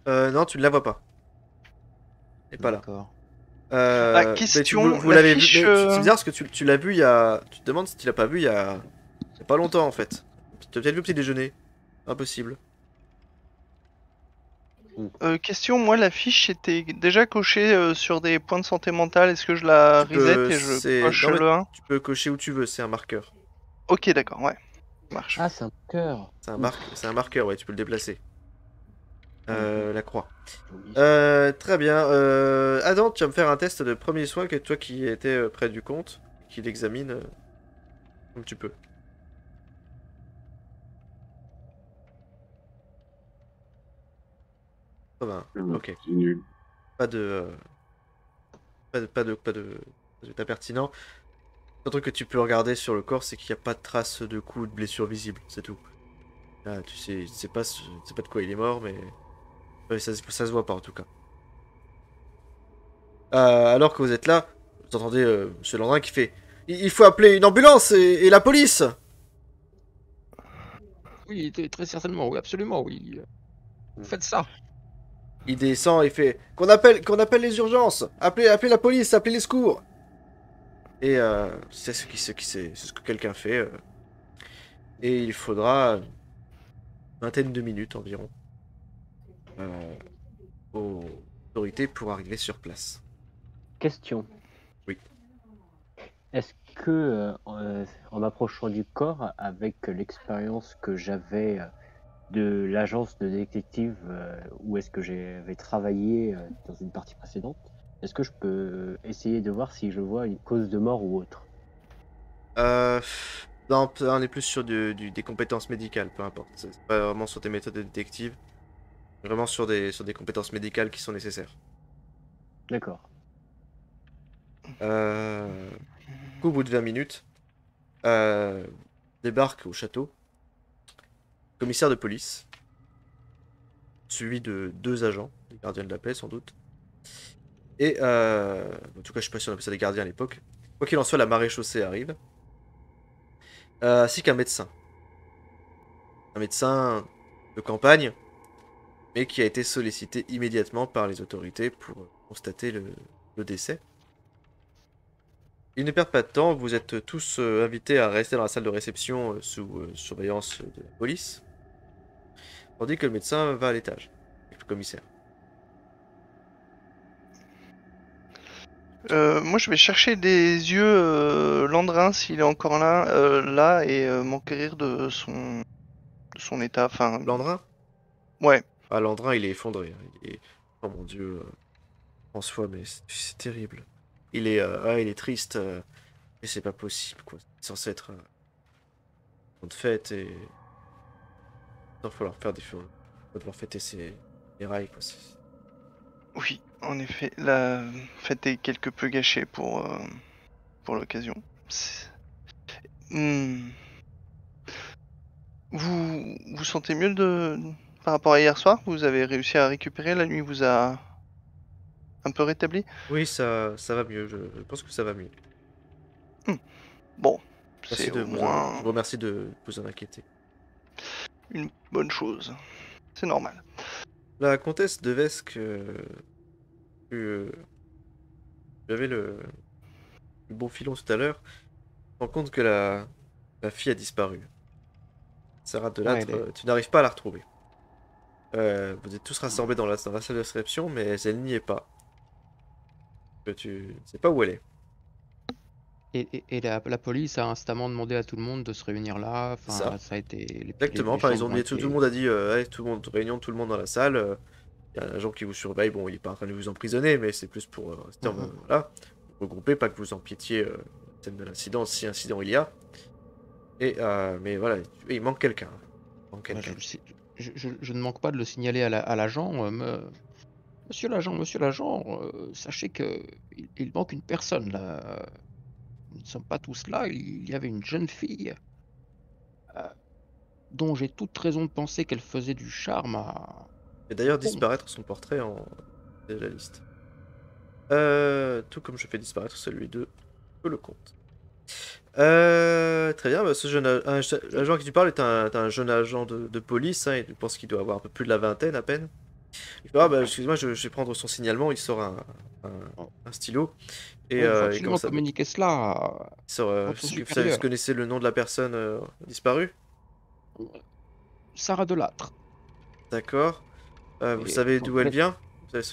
S1: Non, tu ne la vois pas. Elle est pas là.
S5: D'accord.
S1: Mais
S3: question,
S1: vous
S3: la
S1: l'avez vu.
S3: fiche,
S1: Mais c'est bizarre parce que tu l'as vu il y a. Tu te demandes si tu l'as pas vu il y a pas longtemps en fait. Tu as peut-être vu au petit déjeuner. Impossible.
S3: Question, moi la fiche était déjà cochée sur des points de santé mentale, est-ce que je la reset et je coche
S1: Non, mais
S3: le 1?
S1: tu peux cocher où tu veux, c'est un marqueur.
S3: Ok, d'accord, ouais. Marche.
S4: Ah, c'est un cœur.
S1: C'est un marqueur, ouais, tu peux le déplacer. La croix.
S4: Joli.
S1: Très bien. Adam, tu vas me faire un test de premier soin, que toi qui étais près du compte, qui l'examine comme tu peux. Ok.
S2: C'est nul.
S1: Pas de résultat pertinent. Le truc que tu peux regarder sur le corps, c'est qu'il n'y a pas de traces de coups ou de blessures visibles, c'est tout. Là, tu sais pas de quoi il est mort, mais ouais, ça se voit pas en tout cas. Alors que vous êtes là, vous entendez Monsieur Landrin qui fait il faut appeler une ambulance et la police.
S5: Oui, très certainement, oui, absolument, oui. Faites ça.
S1: Il descend et fait qu'on appelle les urgences, appelez la police, appelez les secours. Et c'est ce que quelqu'un fait. Et il faudra une vingtaine de minutes environ aux autorités pour arriver sur place.
S4: Question.
S1: Oui.
S4: Est-ce que, en m'approchant du corps, avec l'expérience que j'avais de l'agence de détective où est-ce que j'avais travaillé dans une partie précédente, est-ce que je peux essayer de voir si je vois une cause de mort ou autre?
S1: Non, on est plus sur des compétences médicales, peu importe. C'est pas vraiment sur tes méthodes de détective. Vraiment sur des compétences médicales qui sont nécessaires.
S4: D'accord.
S1: Du coup, au bout de 20 minutes, débarque au château, commissaire de police, suivi de 2 agents, des gardiens de la paix sans doute. Et en tout cas, je suis pas sûr d'appeler ça des gardiens à l'époque. Quoi qu'il en soit, la maréchaussée arrive. Ainsi qu'un médecin. Un médecin de campagne, mais qui a été sollicité immédiatement par les autorités pour constater le décès. Ils ne perdent pas de temps, vous êtes tous invités à rester dans la salle de réception sous surveillance de la police, tandis que le médecin va à l'étage, avec le commissaire.
S3: Moi je vais chercher des yeux Landrin s'il est encore là et m'enquérir de son état, enfin...
S1: Landrin?
S3: Ouais.
S1: Ah, Landrin, il est effondré. Oh mon dieu, François, mais c'est terrible. Il est triste, et c'est pas possible, quoi. C'est censé être un de fête et... Il va falloir faire des feux. Il va devoir fêter les rails, quoi.
S3: Oui, en effet, la fête est quelque peu gâchée pour l'occasion. Vous sentez mieux par rapport à hier soir? Vous avez réussi à récupérer? La nuit vous a un peu rétabli?
S1: Oui, ça va mieux, je pense que ça va mieux.
S3: Bon,
S1: Merci
S3: c'est
S1: de
S3: au
S1: vous
S3: moins
S1: je vous remercie de vous en inquiéter.
S3: une bonne chose. C'est normal.
S1: La comtesse de Vesque, j'avais le bon filon tout à l'heure, rend compte que la fille a disparu. Sarah Delattre,
S5: Ouais,
S1: tu n'arrives pas à la retrouver. Vous êtes tous rassemblés dans la salle de réception, mais elle n'y est pas. Tu ne sais pas où elle est.
S5: Et la police a instamment demandé à tout le monde de se réunir là.
S1: Ça.
S5: Enfin, ça a été
S1: Exactement,
S5: les
S1: par
S5: chambres ont
S1: exemple, tout
S5: été-
S1: le monde a dit allez, tout le monde, réunion, tout le monde dans la salle. Il y a un agent qui vous surveille, bon, il est pas en train de vous emprisonner, mais c'est plus pour rester en mode, voilà, regrouper, pas que vous empiétiez la scène de l'incident, si incident il y a. Et mais voilà, il manque quelqu'un. Il manque
S5: Moi,
S1: quelqu'un.
S5: je ne manque pas de le signaler à l'agent. Monsieur l'agent, sachez que il manque une personne là. Nous ne sommes pas tous là. Il y avait une jeune fille dont j'ai toute raison de penser qu'elle faisait du charme à...
S1: Et d'ailleurs
S5: Bon.
S1: disparaître son portrait de la liste. Tout comme je fais disparaître celui de le comte. Très bien, bah, ce jeune l'agent qui tu parles est un jeune agent de police, hein, et je pense qu'il doit avoir un peu plus de la vingtaine à peine. Il fait, ah bah excuse-moi, je vais prendre son signalement, il sort
S5: Oh,
S1: un stylo,
S5: oui, il faut
S1: il
S5: absolument
S1: commence à...
S5: communiquer cela
S1: il sort,
S5: à votre
S1: vous
S5: supérieur.
S1: connaissez le nom de la personne disparue?
S5: Sarah Delattre.
S1: D'accord. Vous
S5: Et
S1: savez
S5: vous
S1: d'où elle
S5: connaissez
S1: vient? Vous avez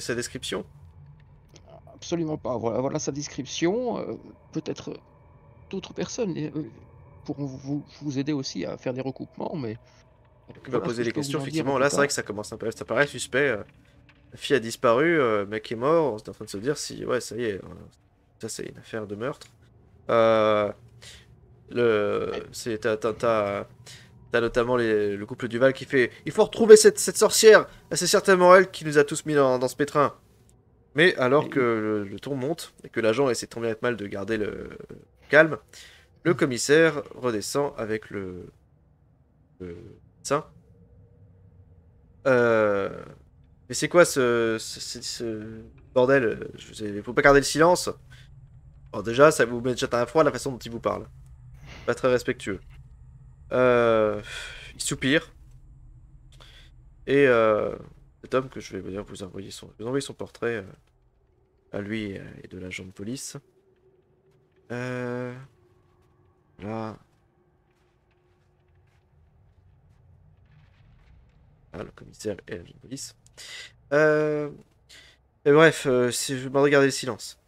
S1: sa description?
S5: absolument pas. Voilà sa description. Peut-être d'autres personnes pourront vous aider aussi à faire des recoupements, mais
S1: Donc il va
S5: voilà ce
S1: poser
S5: que je
S1: les
S5: peux vous
S1: questions,
S5: en dire en
S1: effectivement.
S5: tout
S1: Là, c'est
S5: cas.
S1: vrai que ça commence un peu, ça paraît suspect. La fille a disparu, le mec est mort. On est en train de se dire si, ouais, ça y est, ça c'est une affaire de meurtre. Euh, t'as notamment le couple Duval qui fait, il faut retrouver cette sorcière. C'est certainement elle qui nous a tous mis dans ce pétrin. Mais alors que le ton monte et que l'agent essaie tant bien que mal de garder le calme, le commissaire redescend avec le médecin. Euh, Mais c'est quoi ce bordel? Faut pas garder le silence. Alors déjà, ça vous met déjà à un froid la façon dont il vous parle. Pas très respectueux. Euh, il soupire. Et cet homme que je vais d'ailleurs vous envoyer son portrait à lui et de l'agent de police. Là. Ah, le commissaire et l'agent de police. Euh, et bref, je vais demander de garder le silence.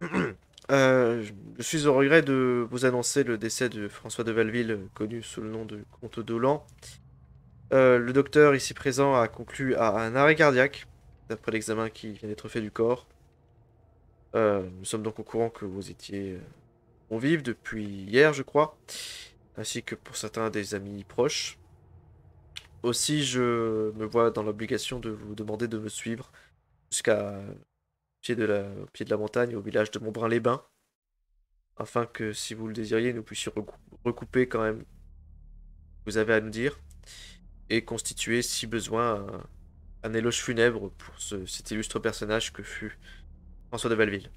S1: Je suis au regret de vous annoncer le décès de François de Valville, connu sous le nom de Comte Dolan. Le docteur ici présent a conclu à un arrêt cardiaque, d'après l'examen qui vient d'être fait du corps. Nous sommes donc au courant que vous étiez bon vivre depuis hier, je crois, ainsi que pour certains des amis proches. Aussi, je me vois dans l'obligation de vous demander de me suivre jusqu'à au pied de la montagne, au village de Montbrun-les-Bains, afin que, si vous le désiriez, nous puissions recouper quand même ce que vous avez à nous dire, et constituer, si besoin, un éloge funèbre pour cet illustre personnage que fut François de Belleville.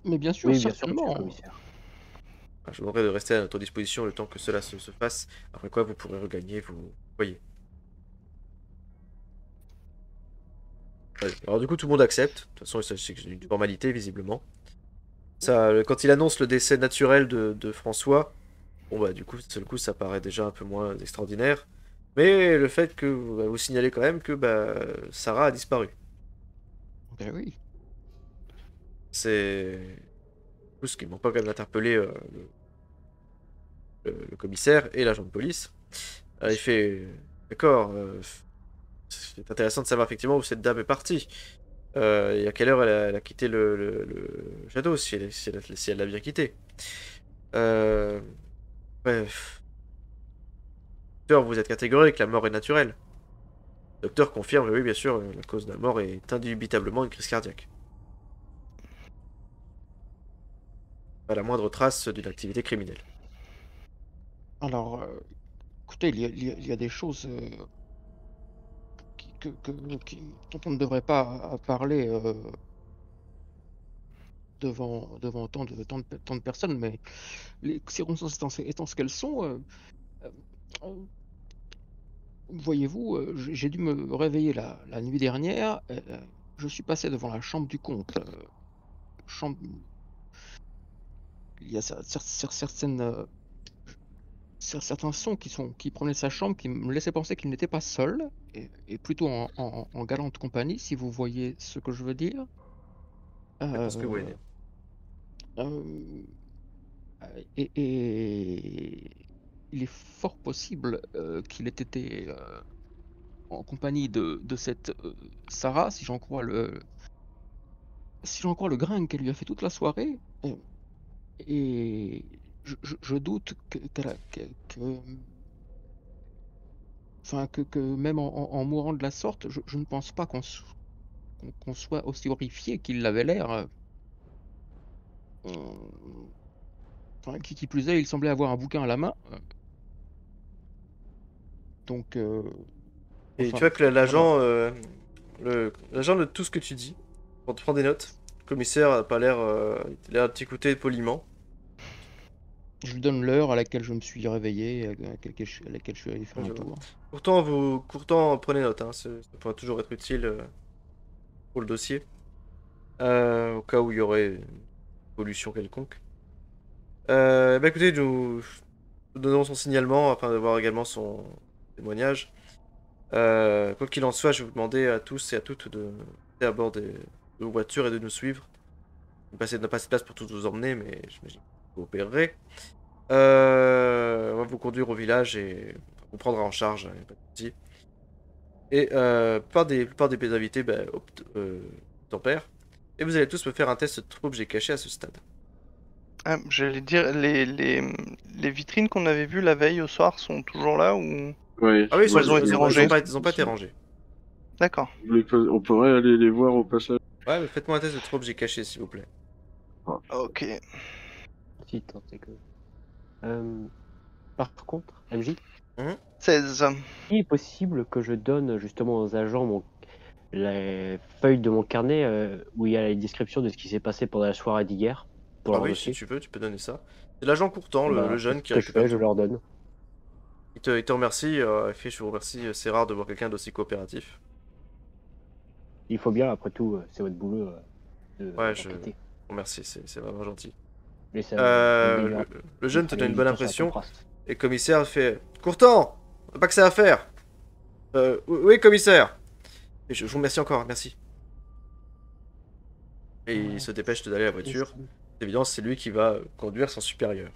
S5: Mais bien sûr,
S4: Oui, bien sûr, monsieur le
S5: certainement.
S4: commissaire.
S1: Je vous demanderai de rester à notre disposition le temps que cela se fasse, après quoi vous pourrez regagner vos foyers. Ouais. Alors du coup, tout le monde accepte. De toute façon, c'est une formalité, visiblement. Ça, quand il annonce le décès naturel de François, bon bah du coup, seul coup, ça paraît déjà un peu moins extraordinaire. Mais le fait que vous signalez quand même que Sarah a disparu.
S5: Ben oui.
S1: C'est tout ce qui ne manque pas quand même d'interpeller le commissaire et l'agent de police. Il fait, d'accord, c'est intéressant de savoir effectivement où cette dame est partie. Et à quelle heure elle a quitté le château, si elle l'a bien quitté. Bref. Docteur, vous êtes catégorique, la mort est naturelle. Le docteur confirme, oui, bien sûr, la cause de la mort est indubitablement une crise cardiaque. Pas la moindre trace d'une activité criminelle.
S5: Alors, écoutez, il y a des choses dont on ne devrait pas parler devant tant de personnes, mais les circonstances étant ce qu'elles sont, euh, euh, voyez-vous, j'ai dû me réveiller la nuit dernière. Je suis passé devant la chambre du comte. Chambre, il y a certains sons qui prenaient sa chambre, qui me laissaient penser qu'il n'était pas seul, et plutôt en galante compagnie, si vous voyez ce que je veux dire.
S1: Je pense que vous voulez
S5: Euh,
S1: dire.
S5: euh, et il est fort possible qu'il ait été en compagnie de cette Sarah, si j'en crois le grain qu'elle lui a fait toute la soirée. Et je doute que même en mourant de la sorte, je ne pense pas qu'on soit aussi horrifié qu'il l'avait l'air. Enfin, qui plus est, il semblait avoir un bouquin à la main. Donc,
S1: Et tu
S5: enfin,
S1: vois que
S5: voilà.
S1: l'agent note tout ce que tu dis, pour te prendre des notes. commissaire a pas l'air, il a l'air de t'écouter poliment.
S5: Je lui donne l'heure à laquelle je me suis réveillé, à laquelle je suis allé faire un
S1: Je vois.
S5: tour.
S1: Pourtant, prenez note, hein, ça pourra toujours être utile pour le dossier. Au cas où il y aurait une pollution quelconque. Bah écoutez, nous donnons son signalement afin de voir également son témoignage. Quoi qu'il en soit, je vais vous demander à tous et à toutes de monter à bord de vos voitures et de nous suivre. On n'a pas assez de place pour tous vous emmener, mais j'imagine que vous coopérerez. On va vous conduire au village et on vous prendra en charge, hein, y a pas de souci. Et plupart des invités tempèrent. Et vous allez tous me faire un test de trouble objet caché à ce stade.
S3: Ah, j'allais dire, les vitrines qu'on avait vues la veille au soir sont toujours là ou...
S2: Ouais.
S1: Ah oui,
S3: Ou elles ont été rangées.
S1: ils ont pas été rangés.
S3: D'accord.
S2: On pourrait aller les voir au passage.
S1: Ouais, mais faites-moi un test de trouble objet caché, s'il vous plaît.
S3: Ok.
S4: Si tant est que. Par contre, MJ,
S3: 16.
S4: il est possible que je donne justement aux agents les feuilles de mon carnet où il y a la description de ce qui s'est passé pendant la soirée d'hier. Pour
S1: Ah
S4: leur
S1: oui,
S4: dossier.
S1: si tu veux, tu peux donner ça. C'est l'agent Courtant,
S4: Bah,
S1: le jeune
S4: c'est
S1: qui
S4: ce que je
S1: récupère
S4: fais, je
S1: tout.
S4: leur donne.
S1: Il te remercie, il fait, je vous remercie, c'est rare de voir quelqu'un d'aussi coopératif.
S4: Il faut bien, après tout, c'est votre boulot de
S1: Ouais, je
S4: d'enquêter.
S1: vous remercie, c'est vraiment gentil.
S4: Mais ça
S1: Le jeune te donne une bonne impression,
S4: contraste.
S1: et le commissaire fait « Courtant, on n'a pas que ça à faire !»« Oui, commissaire !» Et je vous remercie encore, merci. Et il se dépêche d'aller à la voiture. Évidemment, c'est lui qui va conduire son supérieur.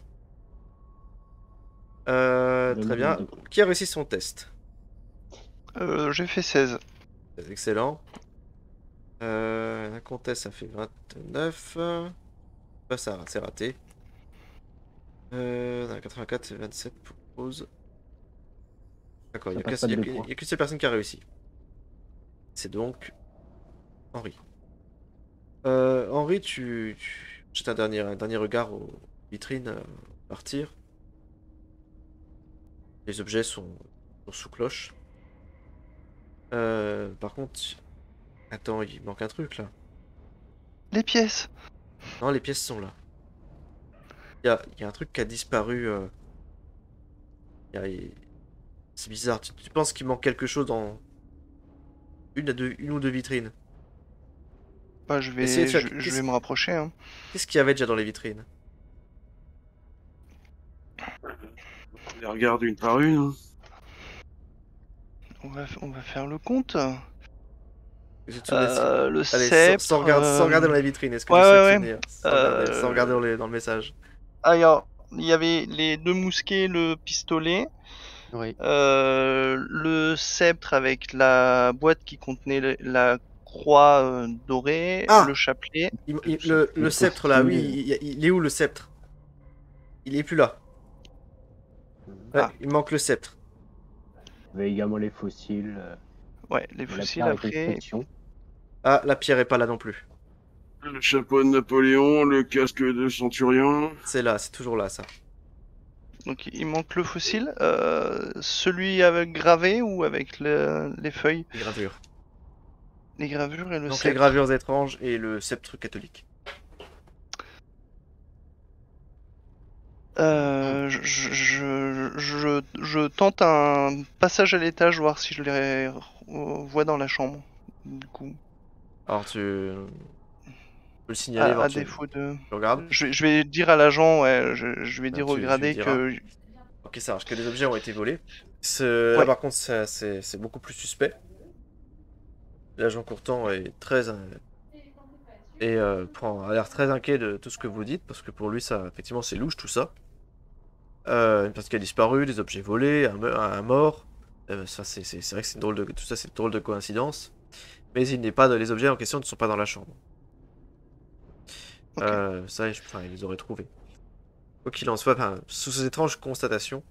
S1: Très bien. Qui a réussi son test?
S3: J'ai fait 16.
S1: C'est excellent. La comtesse a fait 29. Bah, ça, c'est raté. Dans la 84, c'est 27 pour Rose. D'accord, il n'y a qu'une seule personne qui a réussi. C'est donc Henri. Henri, tu jettes un dernier regard aux vitrines partir. Les objets sont sous cloche. Par contre, attends, il manque un truc là.
S3: Les pièces.
S1: Non, les pièces sont là. Il y a un truc qui a disparu. C'est bizarre. Tu penses qu'il manque quelque chose dans une ou deux vitrines?
S3: Bah, je vais me rapprocher. Hein.
S1: Qu'est-ce qu'il y avait déjà dans les vitrines?
S2: On les regarde une par une. Hein.
S3: On va faire le compte. Le
S1: Allez,
S3: sceptre.
S1: sans regarder dans les vitrines, est-ce que
S3: Ouais,
S1: tu sais
S3: ouais,
S1: finir sans regarder dans le message?
S3: Alors, il y avait les 2 mousquets, le pistolet.
S5: Oui.
S3: Le sceptre avec la boîte qui contenait la croix dorée,
S1: Ah
S3: le chapelet.
S1: Le sceptre là, oui, il est où le sceptre? Il est plus là. Ouais, il manque le sceptre.
S4: Il y avait également les fossiles.
S3: Ouais, les fossiles après.
S1: Ah, la pierre est pas là non plus.
S2: Le chapeau de Napoléon, le casque de Centurion.
S1: C'est là, c'est toujours là ça.
S3: Donc il manque le fossile, celui avec gravé ou avec les feuilles?
S1: Les gravures.
S3: Les gravures et le
S1: Donc
S3: sceptre.
S1: les gravures étranges et le sceptre catholique.
S3: Je tente un passage à l'étage, voir si je les vois dans la chambre. Du coup.
S1: Alors tu peux le signaler.
S3: À défaut de.
S1: Tu regardes.
S3: Je vais dire à l'agent, ouais, je vais dire au gradé que.
S1: Ok, ça marche, que des objets ont été volés.
S3: Ouais.
S1: Là par contre, c'est beaucoup plus suspect. L'agent Courtant est a l'air très inquiet de tout ce que vous dites, parce que pour lui, ça, effectivement, c'est louche tout ça. Une personne qui a disparu, des objets volés, un mort. C'est vrai que tout ça, c'est une drôle de coïncidence. Mais les objets en question ne sont pas dans la chambre.
S3: Okay.
S1: Ça, ils les auraient trouvés. Quoi qu'il en soit, sous ces étranges constatations,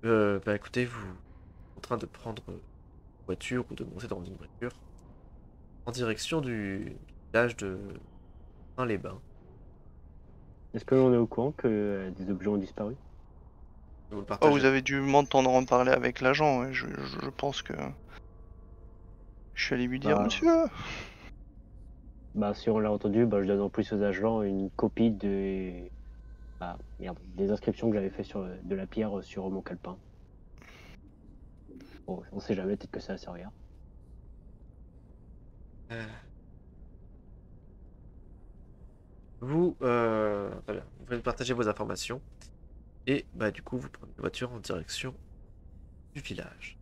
S1: écoutez, vous êtes en train de prendre une voiture ou de monter dans une voiture en direction du village de les Bains.
S4: Est-ce que l'on est au courant que des objets ont disparu?
S3: Vous avez dû m'entendre en parler avec l'agent, ouais. Je pense que... Je suis allé lui dire, monsieur.
S4: Bah, si on l'a entendu, bah, je donne en plus aux agents une copie des inscriptions que j'avais fait de la pierre sur mon calepin. Bon, on sait jamais, peut-être que ça va servir.
S1: Très bien. Vous pouvez partager vos informations. Et bah du coup, vous prenez une voiture en direction du village.